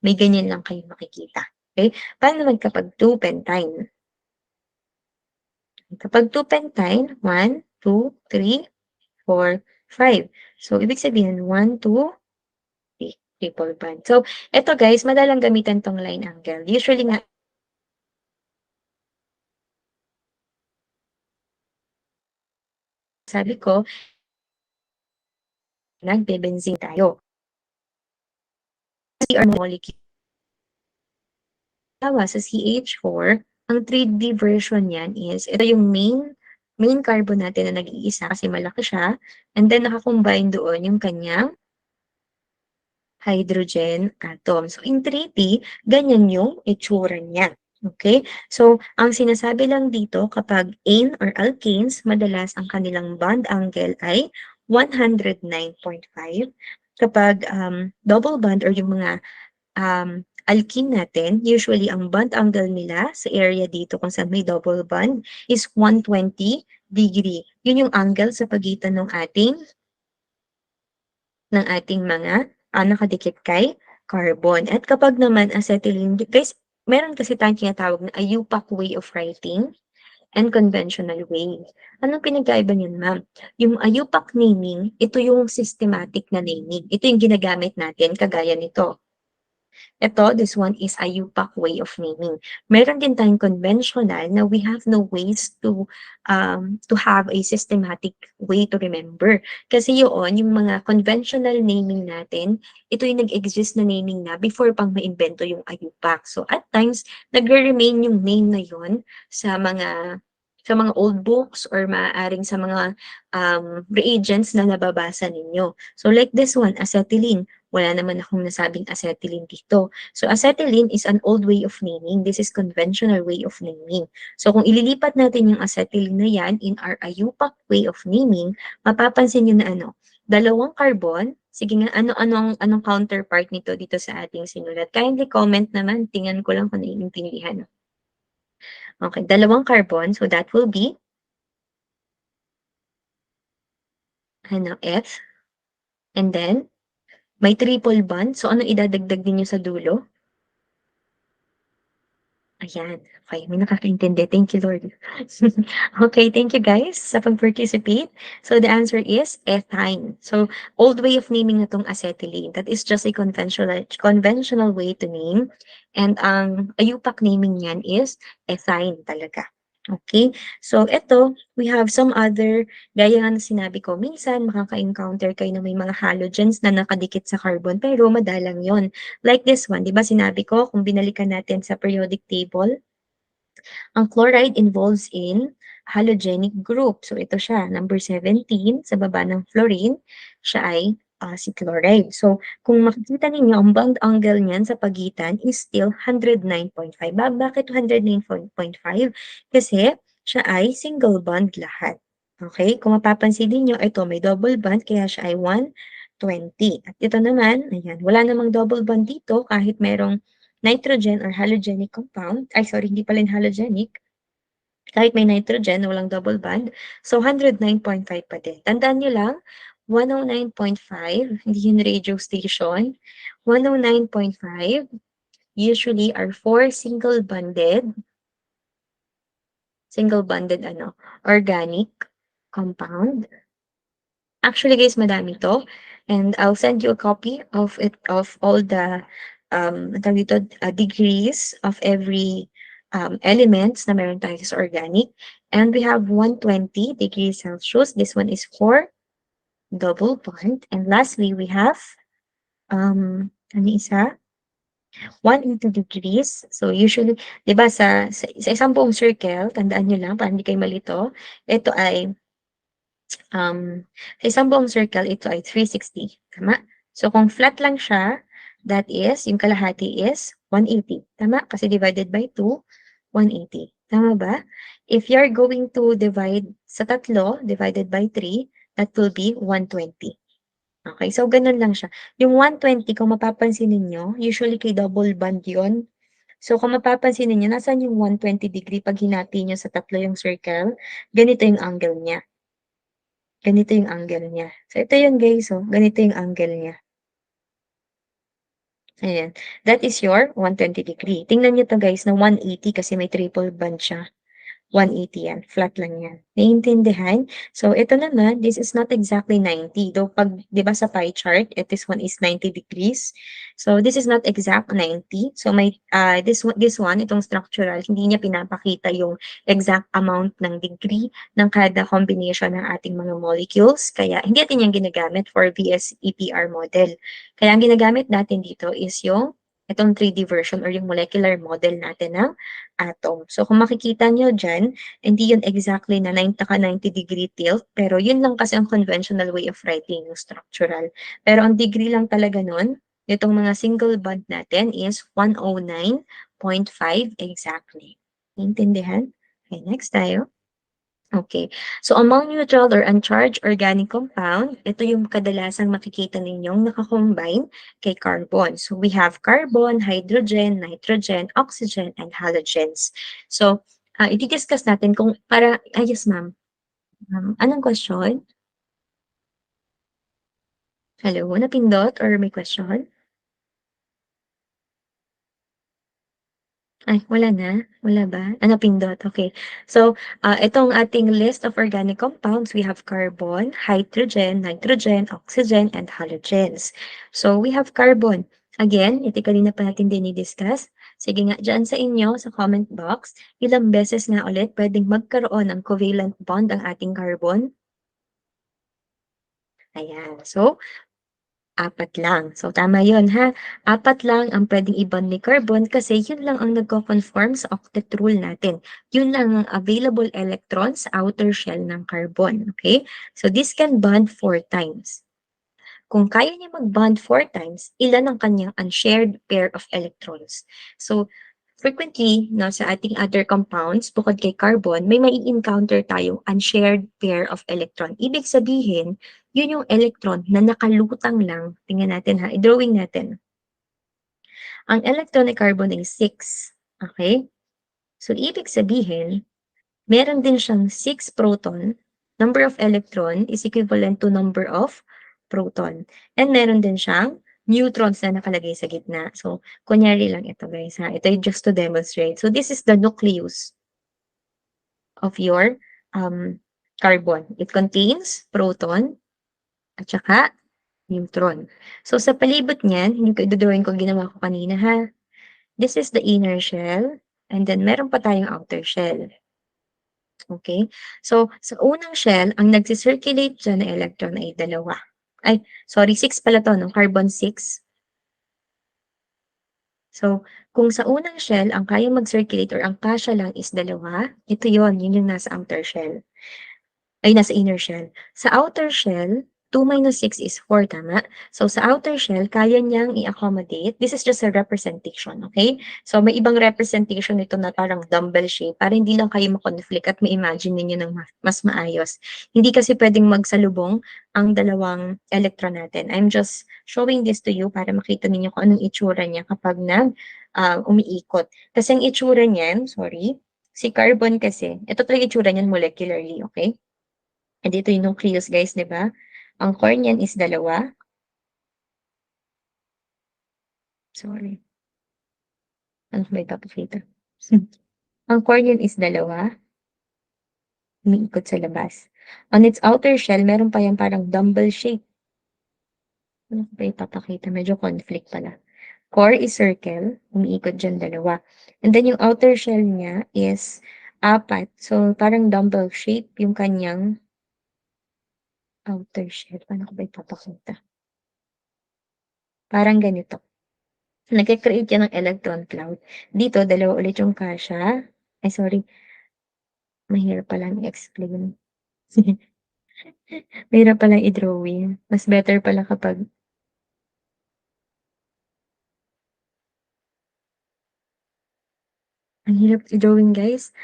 May ganyan lang kayong makikita. Okay? Paano naman kapag 2 pentyne? Kapag 2 pentyne, 1, 2, 3, 4, 5. So, ibig sabihin 1, 2, 3, triple bond. So, eto guys, madalang gamitan tong line angle. Usually nga, sabi ko, nagbe-benzene tayo. CR molecule. Sa CH4, ang 3D version niyan is, ito yung main carbon natin na nag-iisa kasi malaki siya. And then, nakakombine doon yung kanyang hydrogen atom. So, in 3D, ganyan yung itsura niya. Okay? So, ang sinasabi lang dito, kapag ane or alkanes, madalas ang kanilang bond angle ay 109.5. Kapag double bond or yung mga alkene natin, usually ang bond angle nila sa area dito kung saan may double bond is 120 degree. Yun yung angle sa pagitan ng ating mga nakadikit kay carbon. At kapag naman acetylene, guys, meron kasi tayong tinatawag na IUPAC way of writing and conventional way. Anong pinagkaiba niyan, ma'am? Yung IUPAC naming, ito yung systematic na naming. Ito yung ginagamit natin, kagaya nito. Ito, this one is a UPAC way of naming. Meron din tayong conventional na we have no ways to have a systematic way to remember. Kasi yun, yung mga conventional naming natin, ito yung nag-exist na naming na before pang maimbento yung ayupak. So at times, nagre-remain yung name na yun sa mga old books or maaaring sa mga reagents na nababasa ninyo. So like this one, acetylene. Wala naman akong nasabing acetylene dito. So acetylene is an old way of naming. This is conventional way of naming. So kung ililipat natin yung acetylene na yan in our IUPAC way of naming, mapapansin nyo na dalawang carbon. Sige nga, anong counterpart nito dito sa ating sinulat? Kindly comment naman, tingnan ko lang kung naiintindihan. Okay, dalawang carbon, so that will be, F, and then, may triple bond, so ano idadagdag ninyo sa dulo? Ayan, okay, may nakakaintindi. Thank you, Lord. Okay, thank you guys sa pag-participate. So the answer is ethyne. So old way of naming na tong acetylene. That is just a conventional way to name. And ang ayupak naming niyan is ethyne talaga. Okay, so ito, we have some other, gaya nga na sinabi ko, minsan makaka-encounter kayo na may mga halogens na nakadikit sa carbon, pero madalang yon. Like this one, di ba sinabi ko, kung binalikan natin sa periodic table, ang chloride involves in halogenic group. So ito siya, number 17, sa baba ng fluorine, siya ay si chloride. So kung makikita ninyo, ang bond angle niyan sa pagitan is still 109.5. Bakit 109.5? Kasi siya ay single bond lahat. Okay? Kung mapapansin niyo, ito may double bond, kaya siya ay 120. At ito naman, ayan, wala namang double bond dito kahit merong nitrogen or halogenic compound, ay sorry, hindi pala yung halogenic, kahit may nitrogen na walang double bond, so 109.5 pa din. Tandaan nyo lang, 109.5, hindi yun radio station, 109.5 usually are for single bonded organic compound. Actually guys, madami to. And I'll send you a copy of it, of all the ang tawag dito, degrees of every elements na meron tayo sa organic. And we have 120 degrees Celsius. This one is for double bond. And lastly, we have ano isa? 180 degrees. So usually, 'di ba sa isang buong circle, tandaan niyo lang para hindi kayo malito, ito ay sa isang buong circle, ito ay 360, tama? So, kung flat lang siya, that is, yung kalahati is 180, tama? Kasi divided by 2, 180. Tama ba? If you're going to divide sa tatlo, divided by 3, that will be 120. Okay, so ganun lang siya. Yung 120, kung mapapansin ninyo, usually kay double bond yun. So, kung mapapansin ninyo, nasaan yung 120 degree pag hinati nyo sa tatlo yung circle? Ganito yung angle niya. Ganito yung angle niya. So, ito yun guys, oh. Ganito yung angle niya. Ayan. That is your 120 degree. Tingnan niyo to guys na 180 kasi may triple bond siya. 180 yan. Flat lang yan. Naiintindihan? So, ito naman, this is not exactly 90. Though, pag, di ba sa pie chart, this one is 90 degrees. So, this is not exact 90. So, may, this one, itong structural, hindi niya pinapakita yung exact amount ng degree ng kada combination ng ating mga molecules. Kaya, hindi natin yung ginagamit for VSEPR model. Kaya, ang ginagamit natin dito is yung itong 3D version or yung molecular model natin ng atom. So, kung makikita nyo dyan, hindi yun exactly na 90 degree tilt, pero yun lang kasi ang conventional way of writing yung structural. Pero ang degree lang talaga nun, itong mga single bond natin is 109.5 exactly. Intindihan? Okay, next tayo. Okay. So, among neutral or uncharged organic compound, ito yung kadalasang makikita ninyong nakakombine kay carbon. So, we have carbon, hydrogen, nitrogen, oxygen, and halogens. So, i-discuss natin kung para, yes ma'am. Anong question? Hello, napindot or may question? Ay, wala na? Wala ba? Napindot, okay. So, itong ating list of organic compounds, we have carbon, hydrogen, nitrogen, oxygen, and halogens. So, we have carbon. Again, ito kanina pa natin dinidiscuss. Sige nga, dyan sa inyo, sa comment box, ilang beses nga ulit pwedeng magkaroon ng covalent bond ang ating carbon? Ayan. So, apat lang. So, tama yun ha. Apat lang ang pwedeng i-bond ni carbon kasi yun lang ang nagko-conform sa octet rule natin. Yun lang ang available electrons sa outer shell ng carbon. Okay? So, this can bond 4 times. Kung kaya niya mag-bond 4 times, ilan ang kanyang unshared pair of electrons? So, frequently, no, sa ating other compounds, bukod kay carbon, may mai-encounter tayong unshared pair of electron. Ibig sabihin, yun yung electron na nakalutang lang. Tingnan natin ha, i-drawing natin. Ang electron ni carbon ay 6. Okay? So, ibig sabihin, meron din siyang 6 proton. Number of electron is equivalent to number of proton. And meron din siyang neutrons na nakalagay sa gitna. So, kunyari lang ito guys ha. Ito just to demonstrate. So, this is the nucleus of your carbon. It contains proton at saka neutron. So, sa palibot niyan, hindi ko idodrawing ko ginawa ko kanina ha. This is the inner shell. And then, meron pa tayong outer shell. Okay? So, sa unang shell, ang nagsi-circulate diyan na electron ay dalawa. Ay, sorry, 6 pala 'to 'no, carbon 6. So, kung sa unang shell ang kayang mag-circulate or ang kasya lang is dalawa, ito yon, yun yung nasa outer shell. Ay, nasa inner shell. Sa outer shell, 2 minus 6 is 4, tama? So, sa outer shell, kaya niyang i-accommodate. This is just a representation, okay? So, may ibang representation nito na parang dumbbell shape para hindi lang kayo makonflict at ma-imagine ninyo ng mas maayos. Hindi kasi pwedeng magsalubong ang dalawang electron natin. I'm just showing this to you para makita ninyo kung anong itsura niya kapag umiikot. Kasi ang itsura niyan, sorry, si carbon kasi, ito talaga itsura niyan molecularly, okay? And dito yung nucleus guys, di ba? Ang core niyan is dalawa. Sorry. Ano ba ipapakita? Ang core niyan is dalawa. Umiikot sa labas. On its outer shell, meron pa yan parang dumbbell shape. Ano ba ipapakita? Medyo conflict pala. Core is circle. Umiikot dyan dalawa. And then yung outer shell niya is apat. So parang dumbbell shape yung kanyang outer shell. Paano ko ba ipapakita? Parang ganito. Nagke-create yan ng electron cloud. Dito, dalawa ulit yung kasya. Ay, sorry. Mahirap palang i-explain. Mahirap palang i-drawing. Mas better pala kapag ang hirap i-drawing guys.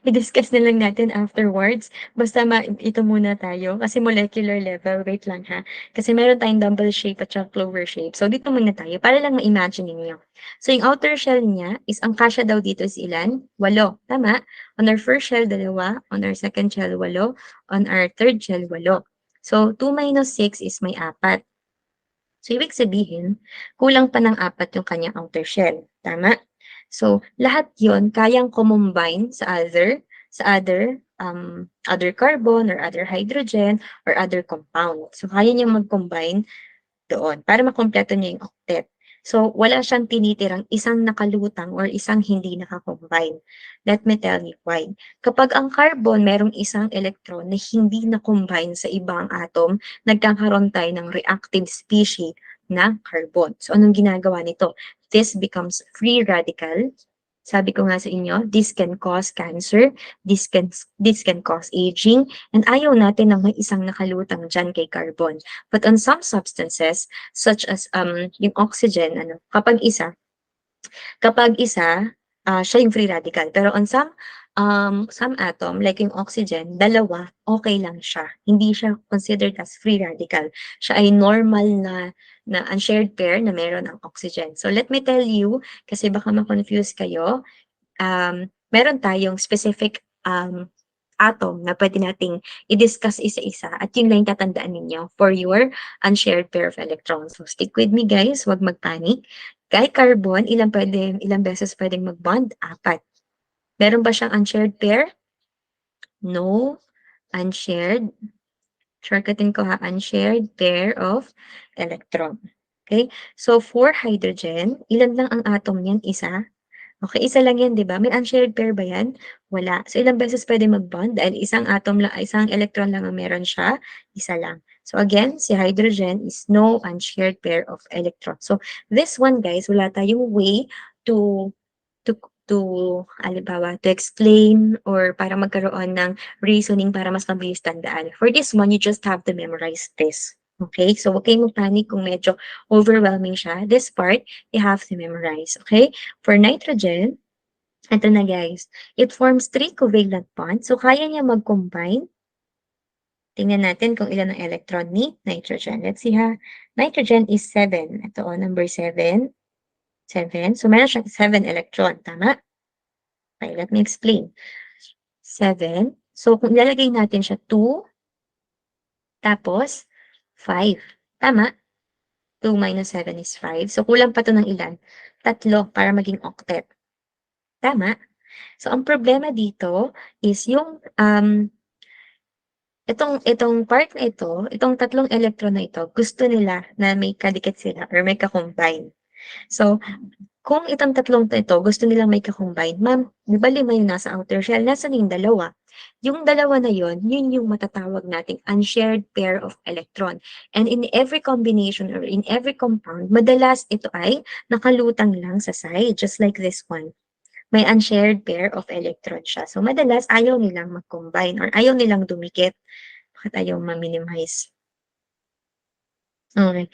I-discuss na lang natin afterwards. Basta ito muna tayo. Kasi molecular level, wait lang ha. Kasi meron tayong dumbbell shape at saka clover shape. So dito muna tayo para lang ma-imagine ninyo. So yung outer shell niya is ang kasya daw dito is ilan? 8. Tama? On our first shell, 2. On our second shell, 8. On our third shell, 8. So 2 minus 6 is may 4. So, ibig sabihin, kulang pa ng 4 yung kanyang outer shell. Tama? So, lahat yon kayang kumombine other carbon or other hydrogen or other compound. So, kaya niyang mag-combine doon para makumpleto niya yung octet. So, wala siyang tinitirang isang nakalutang or isang hindi nakakombine. Let me tell you why. Kapag ang carbon merong isang electron na hindi na-combine sa ibang atom, nagkakaroon tayo ng reactive species na carbon. So, anong ginagawa nito? This becomes free radical. Sabi ko nga sa inyo, this can cause cancer, this can cause aging, and ayaw natin ng may isang nakalutang dyan kay carbon. But on some substances, such as yung oxygen, kapag isa, siya yung free radical. Pero on some atom, like yung oxygen, dalawa, okay lang siya. Hindi siya considered as free radical. Siya ay normal na unshared pair na meron ang oxygen. So let me tell you, kasi baka ma-confuse kayo, meron tayong specific atom na pwede nating i-discuss isa-isa at yun lang yung tatandaan ninyo for your unshared pair of electrons. So stick with me guys, huwag magpanic. Kay carbon, ilang beses pwedeng mag-bond? 4. Meron ba siyang unshared pair? No. Unshared. Shortcutin ko ha, unshared pair of electron. Okay? So, for hydrogen, ilan lang ang atom niyan? Isa? Okay, isa lang yan, 'di ba? May unshared pair ba yan? Wala. So, ilang beses pwede mag-bond? Dahil isang atom lang, isang electron lang ang meron siya, isa lang. So, again, si hydrogen is no unshared pair of electrons. So, this one, guys, wala tayong way to to to halimbawa, to explain or para magkaroon ng reasoning para mas mabilis tandaan. For this one, you just have to memorize this. Okay? So, huwag kayong mag-panic kung medyo overwhelming siya. This part, you have to memorize. Okay? For nitrogen, ito na guys, it forms three covalent bonds. So, kaya niya mag-combine. Tingnan natin kung ilan ang electron ni nitrogen. Let's see ha. Nitrogen is 7. Ito o, number 7. 7. So, meron siyang 7 electron. Tama? Okay, let me explain. 7. So, kung ilalagay natin siya 2, tapos 5. Tama? 2 minus 7 is 5. So, kulang pa to ng ilan? 3 para maging octet. Tama? So, ang problema dito is yung itong part na ito, itong tatlong electron na ito, gusto nila na may kadikit sila or may ka-combine. So, kung itong tatlong ito gusto nilang may ka-combine, ma'am, di ba 5 yung nasa outer shell, nasaan yung dalawa? Yung dalawa na yun yung matatawag nating unshared pair of electron. And in every combination or in every compound, madalas ito ay nakalutang lang sa side, just like this one. May unshared pair of electron siya. So, madalas ayaw nilang mag-combine or ayaw nilang dumikit. Bakit ayaw ma-minimize? Okay.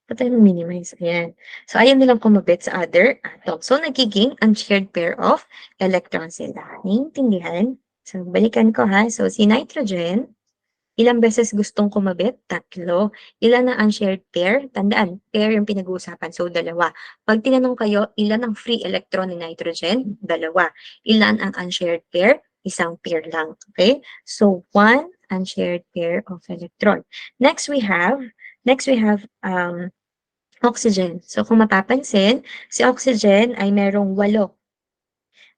Ba't tayo minimize? Ayan. So, ayaw nilang kumabit sa other atom. So, nagiging unshared pair of electrons sila. Naiintindihan? So, balikan ko ha. So, si nitrogen, ilang beses gustong kumabit? 3. Ilan ang unshared pair? Tandaan, pair yung pinag-uusapan. So, 2. Pag tinanong kayo, ilan ang free electron ni nitrogen? 2. Ilan ang unshared pair? Isang pair lang. Okay? So, 1 unshared pair of electron. Next we have oxygen. So, kung mapapansin, si oxygen ay merong 8.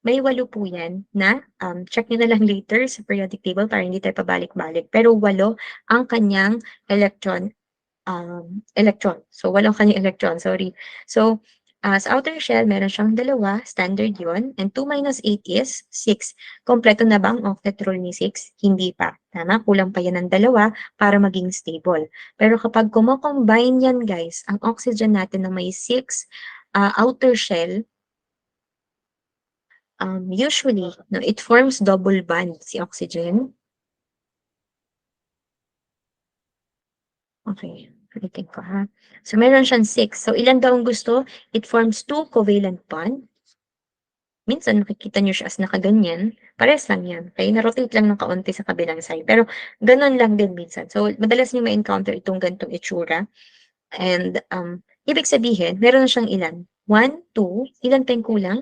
May 8 po yan na, check nyo na lang later sa periodic table para hindi tayo pabalik-balik. Pero 8 ang kanyang electron. So, 8 ang kanyang electron, sorry. So, sa outer shell, meron siyang 2, standard yon. And 2 minus 8 is 6. Kompleto na ba ang octet rule ni 6? Hindi pa. Tama? Kulang pa yan ng 2 para maging stable. Pero kapag kumo-combine yan, guys, ang oxygen natin na may 6 outer shell, usually, no, it forms double bond si oxygen. Okay, ulitin ko ha. So, meron siyang 6. So, ilan daw ang gusto? It forms 2 covalent bond. Minsan, makikita nyo siya as nakaganyan. Pares lang yan. Okay? Na-rotate lang ng kaunti sa kabilang side. Pero, ganun lang din minsan. So, madalas nyo ma-encounter itong ganitong itsura. And, ibig sabihin, meron na siyang ilan? 1, 2, ilan pa yung kulang?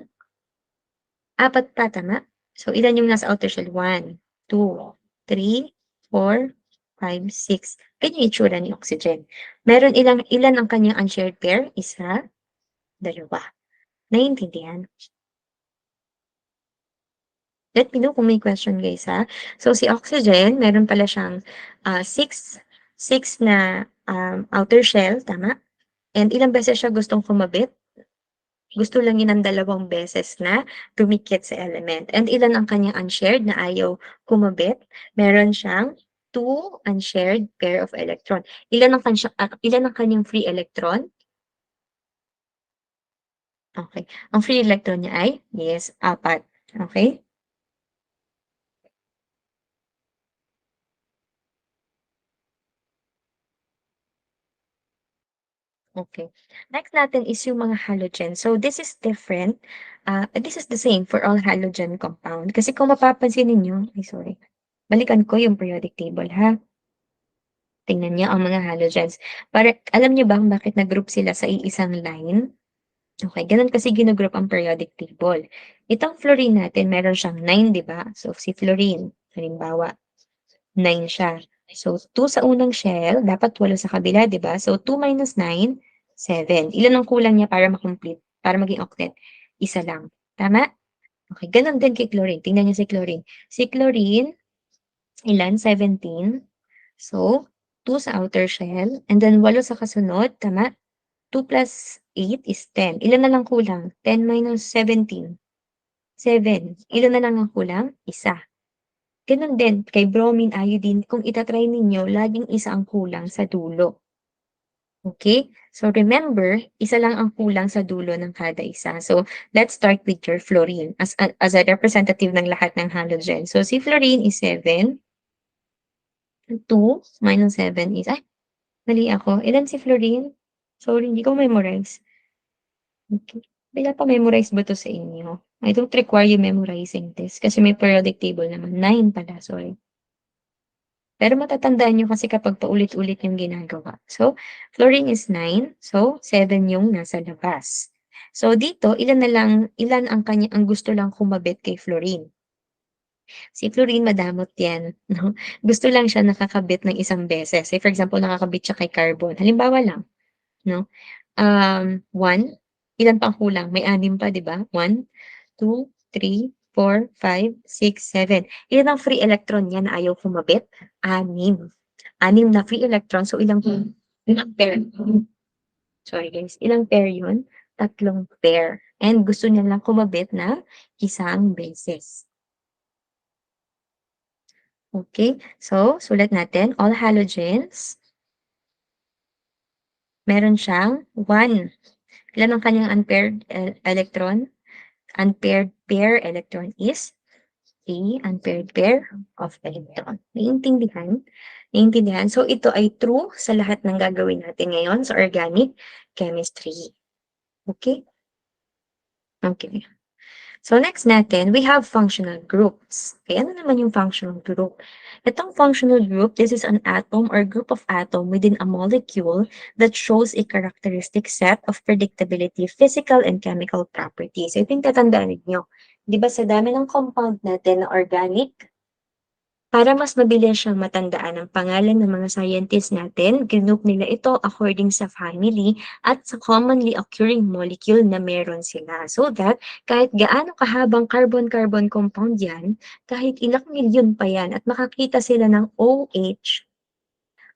4 pa, tama? So, ilan yung nasa outer shell? 1, 2, 3, 4, 5, 6. Ganyan yung itsura ni oxygen. Ilan ang kanyang unshared pair? 1, 2. Naiintindihan? Let me know kung may question guys ha. So si oxygen, meron pala siyang 6 na outer shell, tama? And ilang beses siya gustong kumabit? Gusto lang yun ng 2 beses na tumikit sa element. And ilan ang kanyang unshared na ayaw kumabit? Meron siyang 2 unshared pair of electron. Ilan ang kanyang free electron? Okay. Ang free electron niya ay, yes, 4. Okay? Okay. Next natin is yung mga halogen. So, this is different. This is the same for all halogen compound. Kasi kung mapapansin ninyo, ay sorry, balikan ko yung periodic table ha. Tingnan niyo ang mga halogens. Para, alam niyo ba kung bakit nag-group sila sa iisang line? Okay, ganun kasi ginugroup ang periodic table. Itong fluorine natin, meron siyang 9, di ba? So, si fluorine, halimbawa, 9 siya. So, 2 sa unang shell, dapat 8 sa kabila, di ba? So, 2 minus 9, 7. Ilan ang kulang niya para makomplete, para maging octet? Isa lang. Tama? Okay, ganun din kay chlorine. Tingnan niyo si chlorine. Si chlorine, ilan? 17. So, 2 sa outer shell, and then 8 sa kasunod, tama? 2 plus 8 is 10. Ilan na lang kulang? 10 minus 17, 7. Ilan na lang ang kulang? Isa. Gano'n din kay bromine, iodine, kung ita-try ninyo laging isa ang kulang sa dulo. Okay? So remember, isa lang ang kulang sa dulo ng kada isa. So let's start with your fluorine as a representative ng lahat ng halogen. So si fluorine is 7, 2 minus 7 is mali ako. Ilan si fluorine? Sorry, hindi ko memorize. Okay. Pinapa-memorize ba 'to sa inyo? I don't require you memorizing this kasi may periodic table naman. 9 pala, sorry. Pero matatandaan niyo kasi kapag paulit-ulit yung ginagawa. So, fluorine is 9, so 7 yung nasa labas. So dito, ilan ang gusto lang kumabit kay fluorine. Si fluorine madamot 'yan, 'no? Gusto lang siya nakakabit ng isang beses. Say for example, nakakabit siya kay carbon. Halimbawa lang, 'no? 1, ilan pang kulang? May 6 pa, 'di ba? 1, 2, 3, 4, 5, 6, 7. Ilan ang free electron niya na ayaw kumabit? 6. 6 na free electron, so ilang pair? Sorry guys, ilang pair 'yun? 3 pair. And gusto niya lang kumabit na isang beses. Okay, so sulat natin, all halogens, meron siyang 1. Ilan ang kanyang unpaired electron? Unpaired pair electron is a unpaired pair of electron. Naiintindihan? Naiintindihan? So ito ay true sa lahat ng gagawin natin ngayon sa organic chemistry. Okay? Okay. So next natin, we have functional groups. Okay, ano naman yung functional group? Itong functional group, this is an atom or group of atom within a molecule that shows a characteristic set of predictability, physical and chemical properties. So ito yung tatandaan ninyo. Di ba sa dami ng compound natin na organic, para mas mabilis siyang matandaan ang pangalan ng mga scientists natin, group nila ito according sa family at sa commonly occurring molecule na meron sila. So that kahit gaano kahabang carbon-carbon compound yan, kahit ilang milyon pa yan at makakita sila ng OH,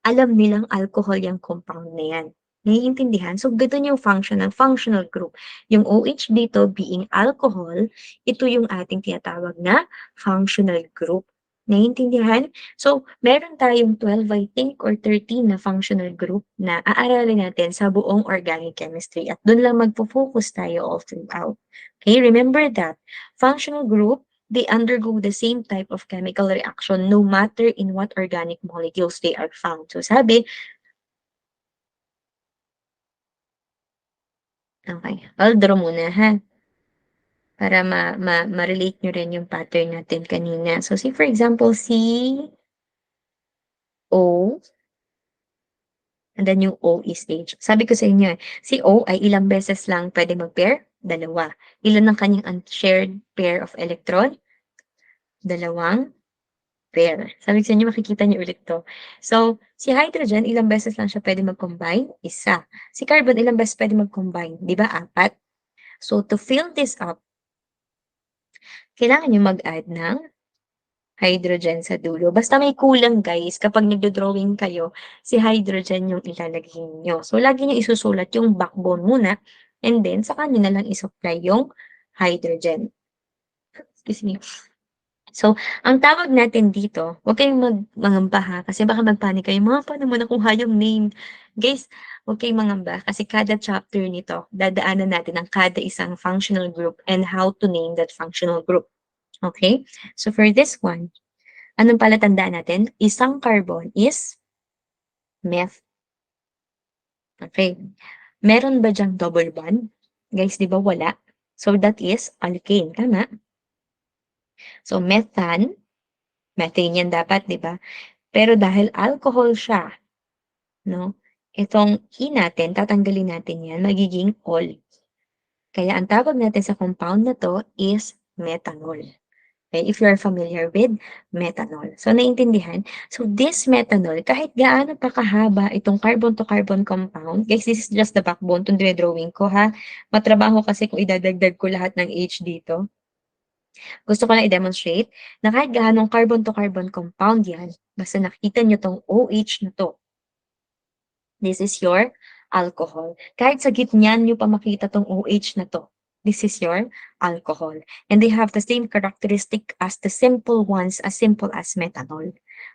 alam nilang alcohol yung compound na yan. Naiintindihan? So, ganun yung function ng functional group. Yung OH dito being alcohol, ito yung ating tinatawag na functional group. Naiintindihan? So, meron tayong 12, I think, or 13 na functional group na aaralin natin sa buong organic chemistry at doon lang magpo-focus tayo all throughout. Okay, remember that. Functional group, they undergo the same type of chemical reaction no matter in what organic molecules they are found. So sabi, okay, I'll draw muna ha, para ma-relate nyo rin yung pattern natin kanina. So say for example, CO, and then yung O is H. Sabi ko sa inyo, si O ay ilang beses lang pwede mag-pair? Dalawa. Ilan ang kanyang unshared pair of electron? Dalawang pair. Sabi ko sa inyo, makikita niyo ulit 'to. So, si hydrogen, ilang beses lang siya puwedeng mag-combine? Isa. Si carbon, ilang beses puwede mag-combine? 'Di ba, 4? So, to fill this up, kailangan niyo mag-add ng hydrogen sa dulo. Basta may kulang guys, kapag nagdo-drawing kayo, si hydrogen yung ilalagay niyo. So, lagi niyo isusulat yung backbone muna and then saka niyo na lang i-supply yung hydrogen. Excuse me. So, ang tawag natin dito, huwag kayong mangamba ha, kasi baka mag-panic kayo, "Ma, paano mo nakuha yung name?" Guys, huwag kayong mangamba kasi kada chapter nito, dadaanan natin ang kada isang functional group and how to name that functional group. Okay? So, for this one, anong palatandaan natin? Isang carbon is meth. Okay. Meron ba diyang double bond? Guys, di ba wala? So, that is alkane. Tama? So, methane yan dapat, di ba? Pero dahil alcohol siya, 'no, itong E natin, tatanggalin natin 'yan, magiging ol. Kaya ang tawag natin sa compound na 'to is methanol. Okay, if you are familiar with methanol. So, naintindihan? So, this methanol, kahit gaano pa kahaba itong carbon to carbon compound, guys, this is just the backbone, 'tong dine-drawing ko ha. Matrabaho kasi kung idadagdag ko lahat ng H dito. Gusto ko lang i-demonstrate na kahit gaanong carbon to carbon compound 'yan, basta nakita niyo 'tong OH na 'to, this is your alcohol. Kahit sa gitna niyo pa makita 'tong OH na 'to, this is your alcohol. And they have the same characteristic as the simple ones, as simple as methanol.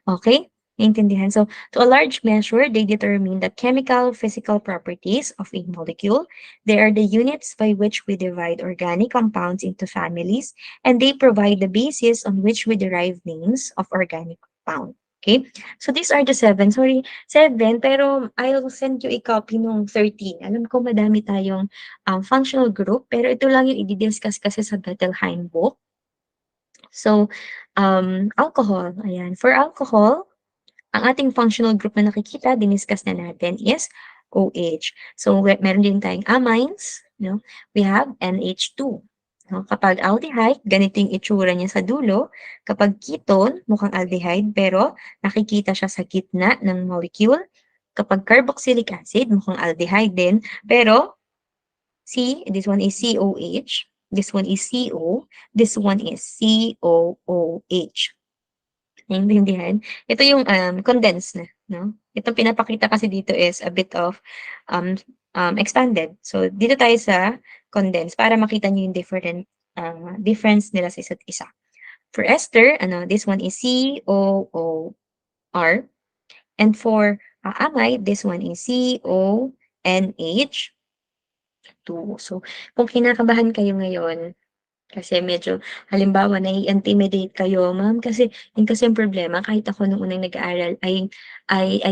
Okay? Naintindihan? So, to a large measure, they determine the chemical, physical properties of a molecule. They are the units by which we divide organic compounds into families, and they provide the basis on which we derive names of organic compound. Okay? So, these are the seven. Sorry, seven, pero I'll send you a copy nung 13. Alam ko madami tayong functional group, pero ito lang yung i-discuss kasi sa Bettelheim book. So, alcohol. Ayan. For alcohol, ang ating functional group na nakikita, diniscuss na natin is OH. So, meron din tayong amines, no? We have NH2. No? Kapag aldehyde, ganito yung itsura niya sa dulo. Kapag ketone, mukhang aldehyde, pero nakikita siya sa gitna ng molecule. Kapag carboxylic acid, mukhang aldehyde din, pero this one is COH, this one is CO, this one is COOH. Naintindihan? Ito yung, condensed na, 'no? Itong pinapakita kasi dito is a bit of, um, expanded. So, dito tayo sa condensed para makita niyo yung difference nila sa isa't isa. For ester, ano, this one is COOR, and for, amide, this one is CONH2. So, kung kinakabahan kayo ngayon kasi medyo halimbawa nai-intimidate kayo, "Ma'am, kasi yun kasi ang problema kahit ako nung unang nag-aaral I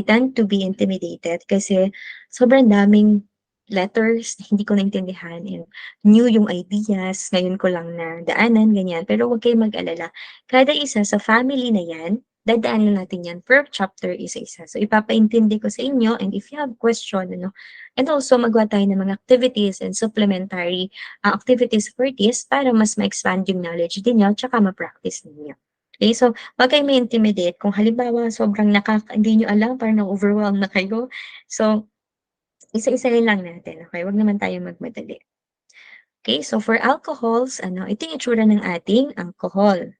tend to be intimidated kasi sobrang daming letters na hindi ko naintindihan and new yung ideas, ngayon ko lang nadaanan," ganyan. Pero huwag kayong mag-alala, kada isa sa family na yan, dadaanan natin yan per chapter isa-isa. So, ipapaintindi ko sa inyo and if you have question ano, and also magawa tayo ng mga activities and supplementary activities for this para mas ma-expand yung knowledge din niyo tsaka ma-practice ninyo. Okay, so wag kayong ma-intimidate kung halimbawa sobrang hindi niyo alam, parang na-overwhelm na kayo. So, isa-isahin lang natin, okay? Wag naman tayong magmadali. Okay, so for alcohols, ano, ito yung itsura ng ating alcohol.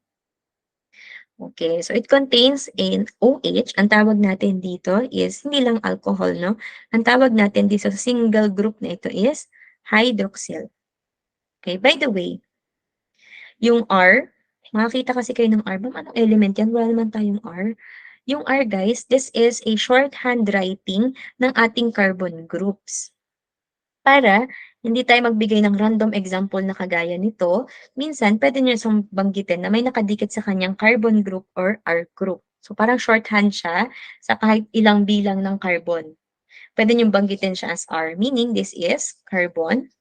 Okay, so it contains an OH. Ang tawag natin dito is hindi lang alcohol, no? Ang tawag natin dito sa single group na ito is hydroxyl. Okay, by the way, yung R, makakita kasi kayo ng R, ma'am, anong element yan? Wala naman tayong R. Yung R, guys, this is a shorthand writing ng ating carbon groups. Para hindi tayo magbigay ng random example na kagaya nito, minsan pwede niyo siyang banggitin na may nakadikit sa kanyang carbon group or R group. So parang shorthand siya sa kahit ilang bilang ng carbon. Pwede niyong banggitin siya as R, meaning this is carbon,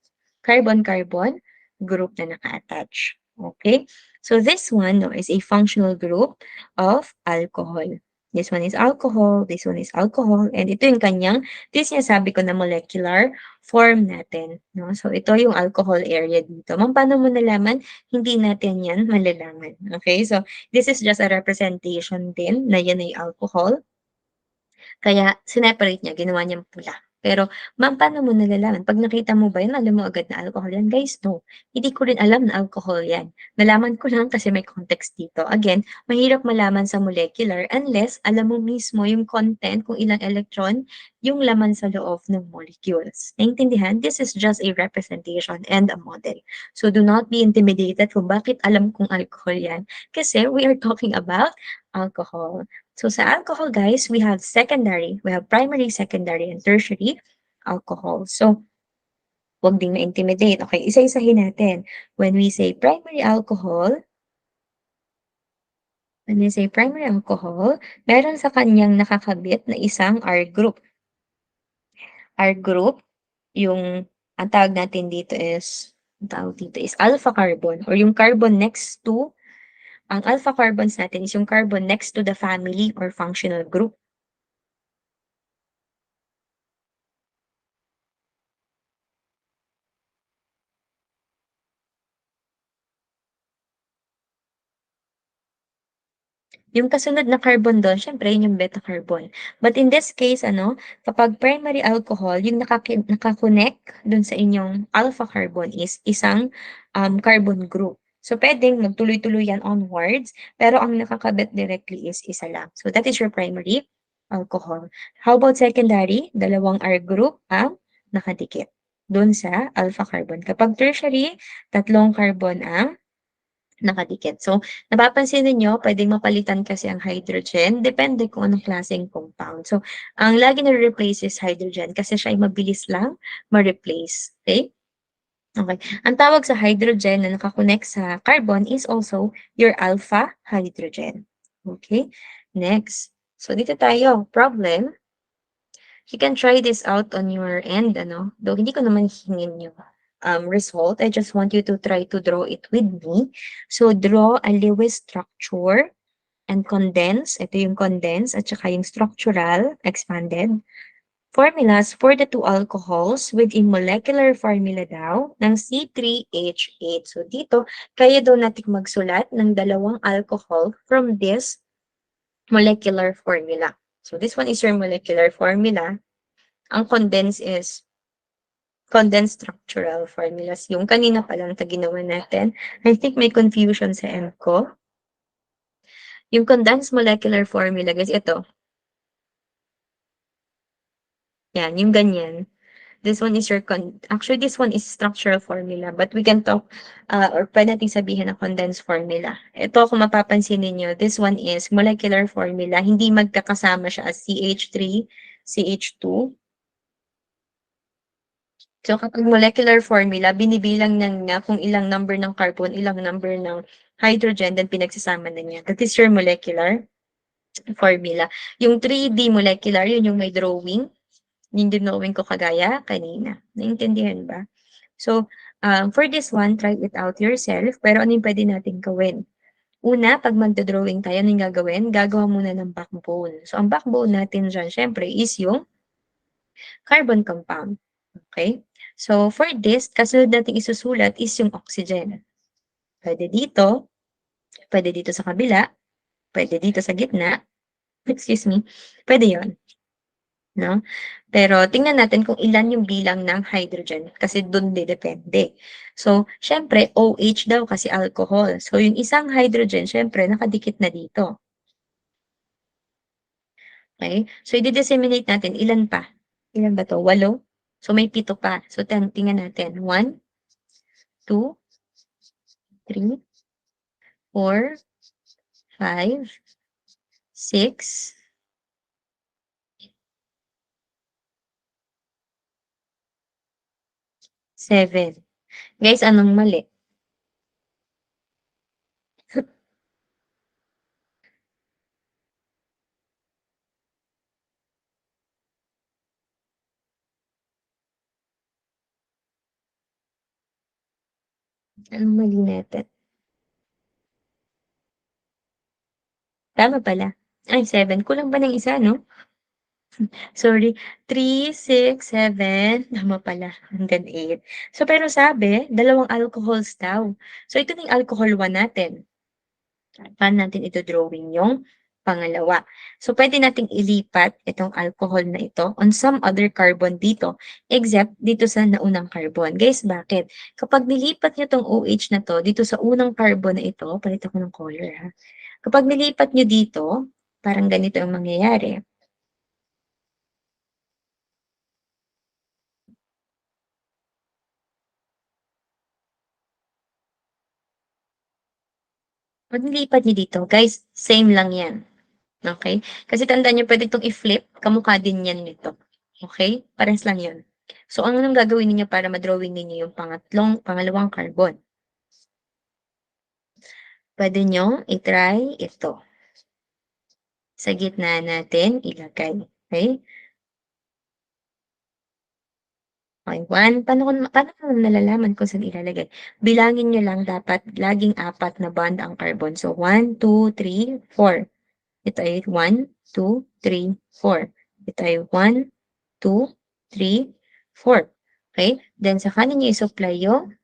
carbon-carbon group na naka-attach. Okay? So this one no, is a functional group of alcohol. This one is alcohol, this one is alcohol, and ito yung kanyang, this yung sabi ko na molecular form natin. No? So ito yung alcohol area dito. Ma'am, paano mo nalaman? Hindi natin yan malalaman. Okay? So this is just a representation din na yan ay alcohol. Kaya sineparate niya, ginawa niyang pula. Pero, ma'am, paano mo nalalaman? 'Pag nakita mo ba 'yun, alam mo agad na alcohol 'yan? Guys, no. Hindi ko rin alam na alcohol 'yan. Nalaman ko lang kasi may context dito. Again, mahirap malaman sa molecular unless alam mo mismo yung content, kung ilang electron yung laman sa loob ng molecules. Naintindihan? This is just a representation and a model. So, do not be intimidated kung bakit alam kong alcohol 'yan, kasi we are talking about alcohol. So sa alcohol, guys, we have primary, secondary, and tertiary alcohol. So, wag ding ma-intimidate. Okay, isa-isahin natin. When we say primary alcohol, meron sa kanyang nakakabit na isang R group. R group, yung ang tawag natin dito is, alpha carbon or yung carbon next to, ang alpha carbons natin is yung carbon next to the family or functional group. Yung kasunod na carbon dun siyempre yun yung beta carbon. But in this case ano, kapag primary alcohol yung naka-connect dun sa inyong alpha carbon is isang, carbon group. So puwedeng magtuloy-tuloy yan onwards, pero ang nakakabit directly is isa lang. So that is your primary. alcohol. How about secondary? Dalawang R group ang nakadikit dun sa alpha carbon. Kapag tertiary, tatlong carbon ang nakadikit. So, napapansin ninyo, pwedeng mapalitan kasi ang hydrogen, depende kung anong klaseng compound. So, ang lagi na-replace is hydrogen kasi siya ay mabilis lang ma-replace. Okay? Okay. Ang tawag sa hydrogen na nakakonect sa carbon is also your alpha hydrogen. Okay? Next. So, dito tayo. Problem. You can try this out on your end, ano? Though hindi ko naman hingin yung result. I just want you to try to draw it with me. So, draw a Lewis structure and condense. Ito yung condense at saka yung structural, expanded. Formulas for the two alcohols with a molecular formula daw ng C3H8. So, dito, kaya daw natin magsulat ng dalawang alcohol from this molecular formula. So, this one is your molecular formula. Ang condense is condensed structural formulas. Yung kanina pa lang ginawa natin. I think may confusion sa end ko. Yung condensed molecular formula, guys, ito. Yan, yung ganyan. This one is your actually this one is structural formula, but we can talk or pwede nating sabihin na condensed formula. Ito kung mapapansin niyo, this one is molecular formula, hindi magkakasama siya as CH3, CH2. So kapag molecular formula, binibilang niya kung ilang number ng carbon, ilang number ng hydrogen, then pinagsasama na niya. That is your molecular formula. Yung 3D molecular, yun yung may drawing. Yung dinowing ko kagaya kanina. Naintindihan ba? So, for this one, try it out yourself. Pero ano yung pwede natin gawin? Una, pag magdodrawing tayo, ano yung gagawin? Gagawa muna ng backbone. So, ang backbone natin dyan, syempre, is yung carbon compound. Okay? So, for this, kasunod natin isusulat is yung oxygen. Pwede dito sa kabila, pwede dito sa gitna, excuse me, pwede yon, no? Pero tingnan natin kung ilan yung bilang ng hydrogen kasi dun depende. So, syempre, OH daw kasi alcohol. So, yung isang hydrogen, syempre, nakadikit na dito. Okay? So, i-disseminate natin, ilan pa? Ilan ba to? 8? So, may 7 pa. So, tingnan natin. 1, 2, 3, 4, 5, 6, 7. Guys, anong mali? Anong mali natin? Tama pala. Ay, 7. Kulang ba ng isa, no? Sorry. 3, 6, 7. Tama pala. Hanggang 8. So, pero sabi, dalawang alcohols daw. So, ito na yung alcohol 1 natin. Paano natin ito drawing yung pangalawa? So, pwede nating ilipat itong alcohol na ito on some other carbon dito, except dito sa naunang carbon. Guys, bakit? Kapag nilipat nyo itong OH na to, dito sa unang carbon na ito, palit ako ng color ha. Kapag nilipat nyo dito, parang ganito ang mangyayari. Pag nilipat niyo dito, guys, same lang yan. Okay? Kasi tandaan niyo, pwede itong i-flip, kamukha din yan nito. Okay? Parehas lang yun. So, ano nang gagawin niyo para ma-drawing ninyo yung pangalawang carbon? Pwede niyong i-try ito. Sa gitna natin ilagay. Okay? Okay, 1. Paano ko nalalaman kung saan ilalagay? Bilangin niyo lang dapat laging 4 na bond ang carbon. So, 1, 2, 3, 4. Ito ay 1, 2, 3, 4. Ito ay 1, 2, 3, 4. Okay? Then, sa kanan niyo i-supply yung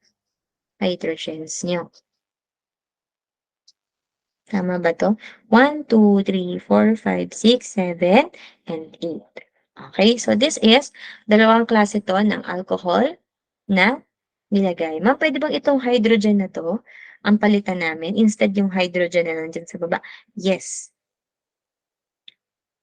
hydrogens niyo. Tama ba to? 1, 2, 3, 4, 5, 6, 7, and 8. Okay? So, this is dalawang klase to ng alcohol na nilagay. Ma'am, pwede bang itong hydrogen na to ang palitan namin instead yung hydrogen na nandyan sa baba? Yes.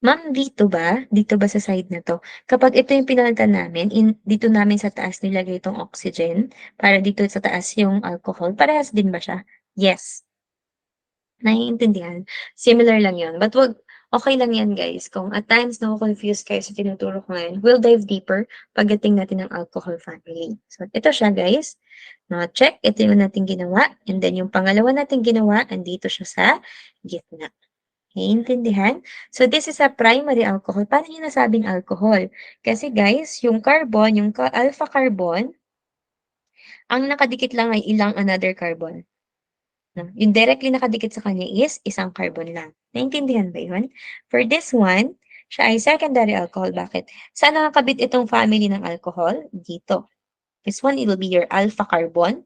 Ma'am, dito ba sa side na 'to, kapag ito yung pinalitan namin dito namin sa taas nilagay itong oxygen, para dito sa taas yung alcohol, parehas din ba siya? Yes, naiintindihan, similar lang yun, but okey lang yan guys kung at times naco-confuse kayo sa tinuturo ko ngayon, we'll dive deeper pagdating natin ng alcohol family. So ito siya guys, check, ito yung nating ginawa, and then yung pangalawa nating ginawa andito siya sa gitna. Naiintindihan? So, this is a primary alcohol. Paano niyo nasabing alcohol? Kasi guys, yung carbon, yung alpha carbon, ang nakadikit lang ay ilang another carbon. No? Yung directly nakadikit sa kanya is isang carbon lang. Naintindihan ba yun? For this one, siya ay secondary alcohol. Bakit? Saan nakakabit itong family ng alcohol? Dito. This one, it will be your alpha carbon.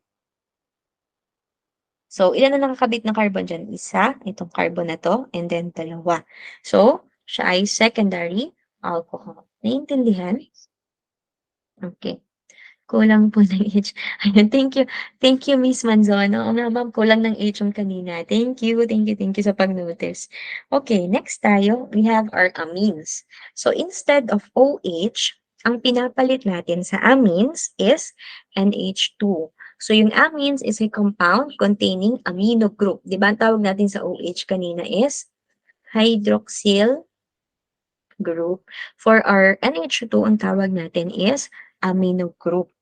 So, ilan na nakakabit na carbon diyan? Isa, itong carbon na 'to, and then dalawa. So, siya ay secondary alcohol. Naiintindihan? Okay. Kulang po ng H. Ayan, thank you Miss Manzon. Oo nga ma'am, kulang ng H yung kanina. Thank you sa pag-notice. Okay, next tayo, we have our amines. So, instead of OH, ang pinapalit natin sa amines is NH2. So, yung amines is a compound containing amino group. Di ba ang tawag natin sa OH kanina is hydroxyl group. For our NH2, ang tawag natin is amino group.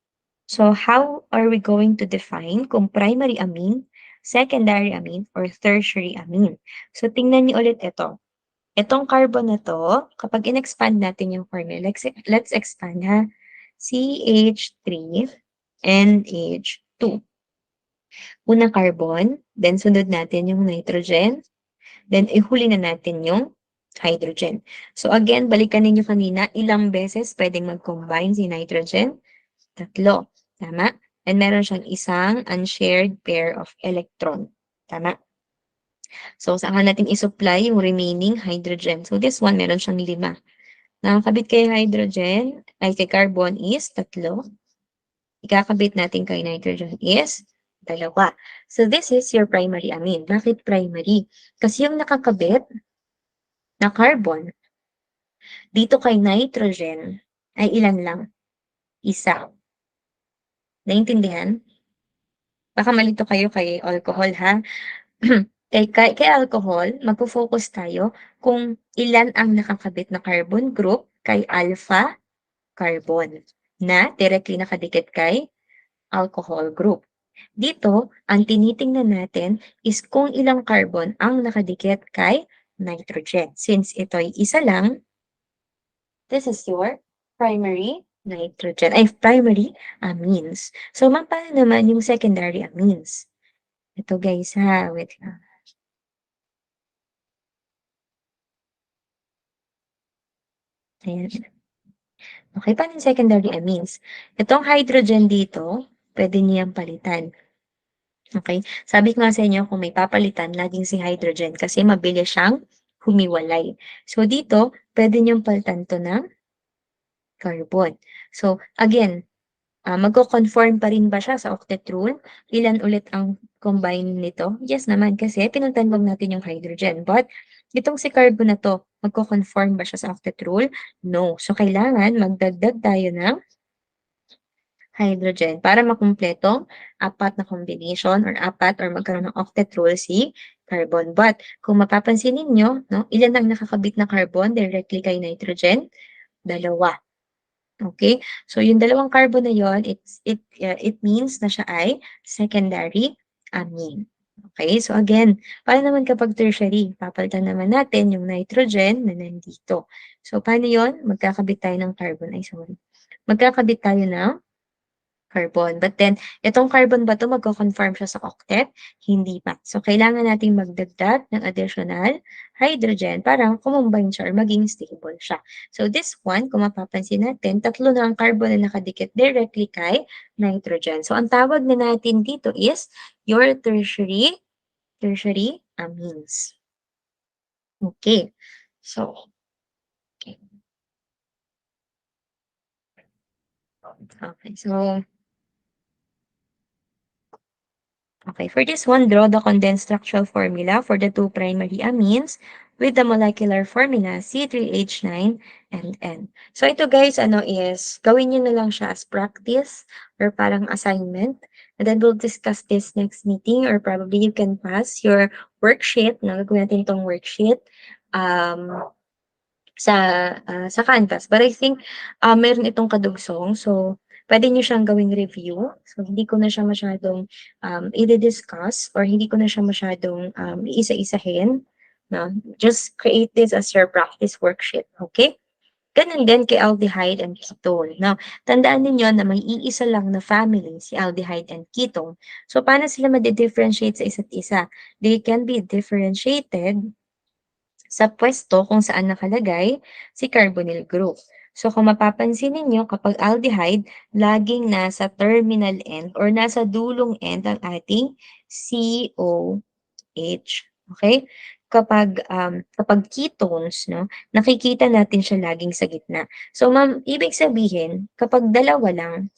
So, how are we going to define kung primary amine, secondary amine, or tertiary amine? So, tingnan niyo ulit ito. Itong carbon na to, kapag in-expand natin yung formula, let's expand ha. CH3, NH2. Unang carbon, then sunod natin yung nitrogen, then ihuli na natin yung hydrogen. So again, balikan ninyo kanina, ilang beses pwedeng mag-combine si nitrogen? Tatlo. Tama? And meron siyang isang unshared pair of electron. Tama? So, saan natin i-supply yung remaining hydrogen? So, this one, meron siyang 5. Nakakabit kay hydrogen, ay kay carbon is 3. Ikakabit natin kay nitrogen is 2. So, this is your primary amine. Bakit primary? Kasi yung nakakabit na carbon dito kay nitrogen ay ilan lang? Isa. Naintindihan? Baka malito kayo kay alcohol ha. Kay alcohol, magfo-focus tayo kung ilan ang nakakabit na carbon group kay alpha carbon na directly nakadikit kay alcohol group. Dito, ang tinitingnan natin is kung ilang carbon ang nakadikit kay nitrogen. Since ito ay isa lang, this is your primary amines. So, ma'am, paano naman yung secondary amines? Ito guys ha, wait lang. Ayan. Okay, paano yung secondary amines? Itong hydrogen dito, pwede niyang palitan. Okay? Sabi ko nga sa inyo, kung may papalitan, laging si hydrogen kasi mabilis siyang humiwalay. So, dito, pwede niyong palitan to ng carbon. So, again, magko-conform pa rin ba siya sa octet rule? Ilan ulit ang combine nito? Yes naman, kasi pinuntanwag natin yung hydrogen. But, itong si carbon na to, magko-conform ba siya sa octet rule? No. So, kailangan magdagdag tayo ng hydrogen para makumpletong 4 na combination or 4 or magkaroon ng octet rule si carbon. But, kung mapapansin ninyo, no, ilan ang nakakabit na carbon directly kay nitrogen? 2. Okay? So, yung dalawang carbon na yon, it means na siya ay secondary amine. Okay? So, again, paano naman kapag tertiary? Papalitan naman natin yung nitrogen na nandito. So, paano yon? Magkakabit tayo ng carbon. Ay, sorry. Magkakabit tayo ng carbon. But then, itong carbon ba 'to magko-conform siya sa octet? Hindi pa. So, kailangan nating magdagdag ng additional hydrogen para kumombine siya or maging stable siya. So, this one, kung mapapansin natin, 3 na ang carbon na nakadikit directly kay nitrogen. So, ang tawag na natin dito is your tertiary amines. Okay. So, okay. Okay. So, okay, for this one, draw the condensed structural formula for the two primary amines with the molecular formula C3H9 and N. So ito guys, ano is, gawin nyo na lang siya as practice or parang assignment. And then we'll discuss this next meeting or probably you can pass your worksheet, no? Gagawin natin itong worksheet um, sa sa Canvas. But I think meron itong kadugsong. So, pwede niyo siyang gawing review. So, hindi ko na siya masyadong i-discuss or hindi ko na siya masyadong iisa-isahin. No? Just create this as your practice worksheet. Okay? Ganun din kay aldehyde and ketone. Now, tandaan ninyo na may iisa lang na family, si aldehyde and ketone. So, paano sila ma-differentiate sa isa't isa? They can be differentiated sa pwesto kung saan nakalagay si carbonyl group. So kung mapapansin ninyo, kapag aldehyde, laging nasa terminal end or nasa dulong end ang ating COH. Okay? Kapag ketones, no, nakikita natin siya laging sa gitna. So ma'am, ibig sabihin, kapag dalawa lang,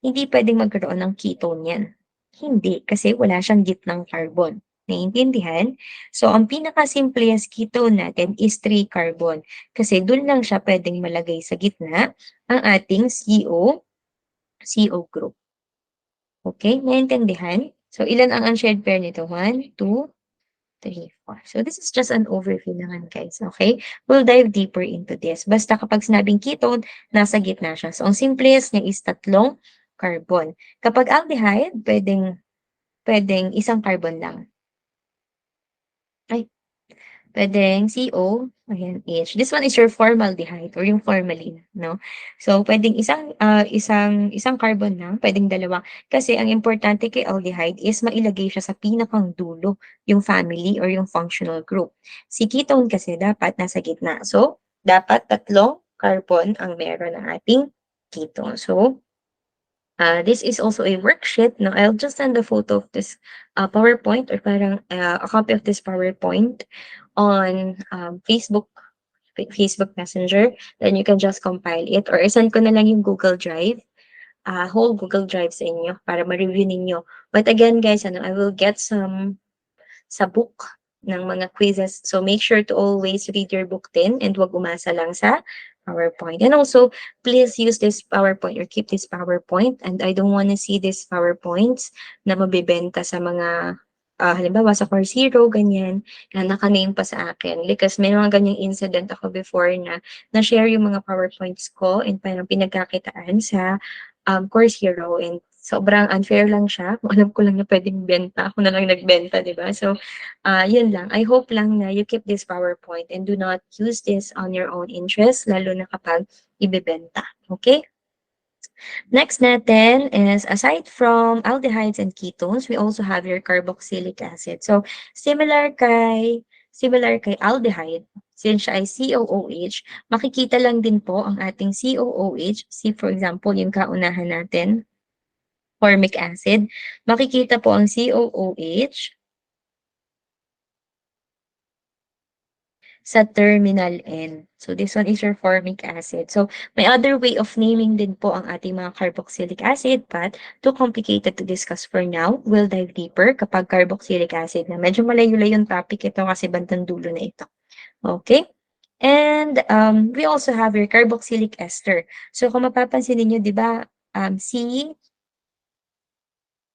hindi puwedeng magkaroon ng ketone 'yan. Hindi, kasi wala siyang gitnang carbon, naiintindihan? So, ang pinakasimplest ketone natin is 3 carbon, kasi dun lang siya puwedeng malagay sa gitna ang ating CO group. Okay, naintindihan? So, ilan ang unshared pair nito? 1, 2, 3, 4. So, this is just an overview naman guys, okay? We'll dive deeper into this. Basta kapag sinabing ketone, nasa gitna siya. So, ang simplest niya is tatlong carbon. Kapag aldehyde, pwedeng isang carbon lang. Ay, puwedeng CO, ayan, H. This one is your formaldehyde or yung formalin, 'no? So, puwedeng isang carbon lang, puwedeng dalawa. Kasi ang importante kay aldehyde is mailagay siya sa pinakang dulo, yung family or yung functional group. Si ketone kasi dapat nasa gitna. So, dapat tatlong carbon ang meron ng ating ketone. So, this is also a worksheet. No, I'll just send a photo of this PowerPoint or parang a copy of this PowerPoint on Facebook Messenger. Then you can just compile it or send ko na lang yung Google Drive, whole Google Drive sa inyo para ma-review ninyo. But again, guys, ano, I will get some sa book ng mga quizzes. So make sure to always read your book din and wag umasa lang sa PowerPoint. And also, please use this PowerPoint or keep this PowerPoint. And I don't want to see these PowerPoints na mabibenta sa mga halimbawa sa Course Hero, ganyan, na naka-name pa sa akin. Because may mga ganyang incident ako before na na-share yung mga PowerPoints ko and parang pinagkakitaan sa Course Hero and sobrang unfair lang siya. Kung alam ko lang na puwedeng benta, ako na lang nagbenta, 'di ba? So, yun lang. I hope lang na you keep this PowerPoint and do not use this on your own interest, lalo na kapag ibebenta. Okay? Next natin is aside from aldehydes and ketones, we also have your carboxylic acid. So, similar kay aldehyde, since siya ay COOH, makikita lang din po ang ating COOH. See, for example, yung kaunahan natin, formic acid, makikita po ang COOH sa terminal end. So this one is your formic acid. So may other way of naming din po ang ating mga carboxylic acid, but too complicated to discuss for now. We'll dive deeper kapag carboxylic acid na. Medyo malayo-layo yung topic ito kasi bandang dulo na ito. Okay? And we also have your carboxylic ester. So kung mapapansin niyo, di ba, C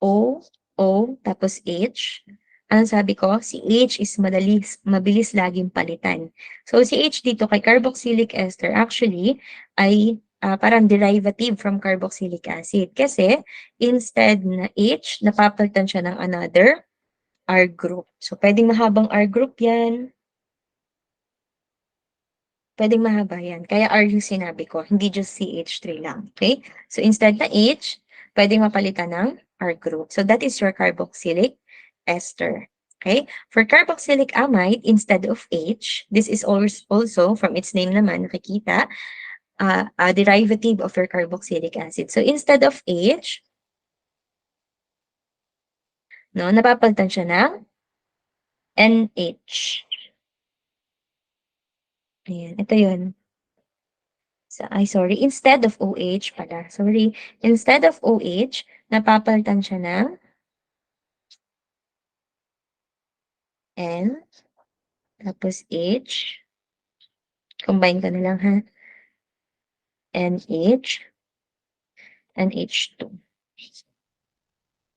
O, O, tapos H. Anong sabi ko? Si H is mabilis laging palitan. So, si H dito kay carboxylic ester actually ay parang derivative from carboxylic acid. Kasi instead na H, napapalitan siya ng another R group. So, pwedeng mahabang R group yan. Pwedeng mahaba yan. Kaya R yung sinabi ko, hindi just CH3 lang. Okay? So, instead na H, pwedeng mapalitan ng R group. So, that is your carboxylic ester. Okay? For carboxylic amide, instead of H, this is also, from its name naman, nakikita, a derivative of your carboxylic acid. So, instead of H, no, napapalitan siya ng NH. Ayan, ito yun. Sorry, instead of OH pala, sorry, instead of OH, napapalitan siya ng N, tapos H, combine ko na lang ha, NH, and H2.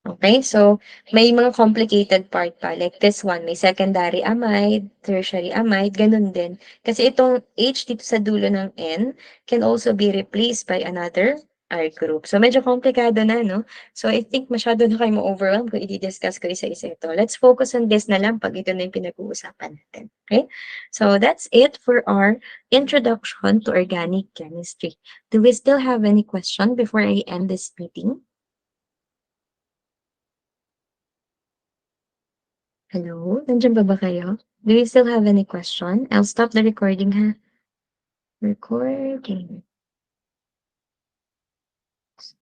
Okay, so may mga complicated part pa like this one, may secondary amide, tertiary amide, ganun din. Kasi itong H dito sa dulo ng N can also be replaced by another R group. So medyo komplikado na, no? So I think masyado na kayo ma-overwhelm kung i-discuss ko isa-isa ito. Let's focus on this na lang pag ito na yung pinag-uusapan natin. Okay? So that's it for our introduction to organic chemistry. Do we still have any question before I end this meeting? Hello? Nandiyan pa ba kayo? Do you still have any question? I'll stop the recording, ha? Recording.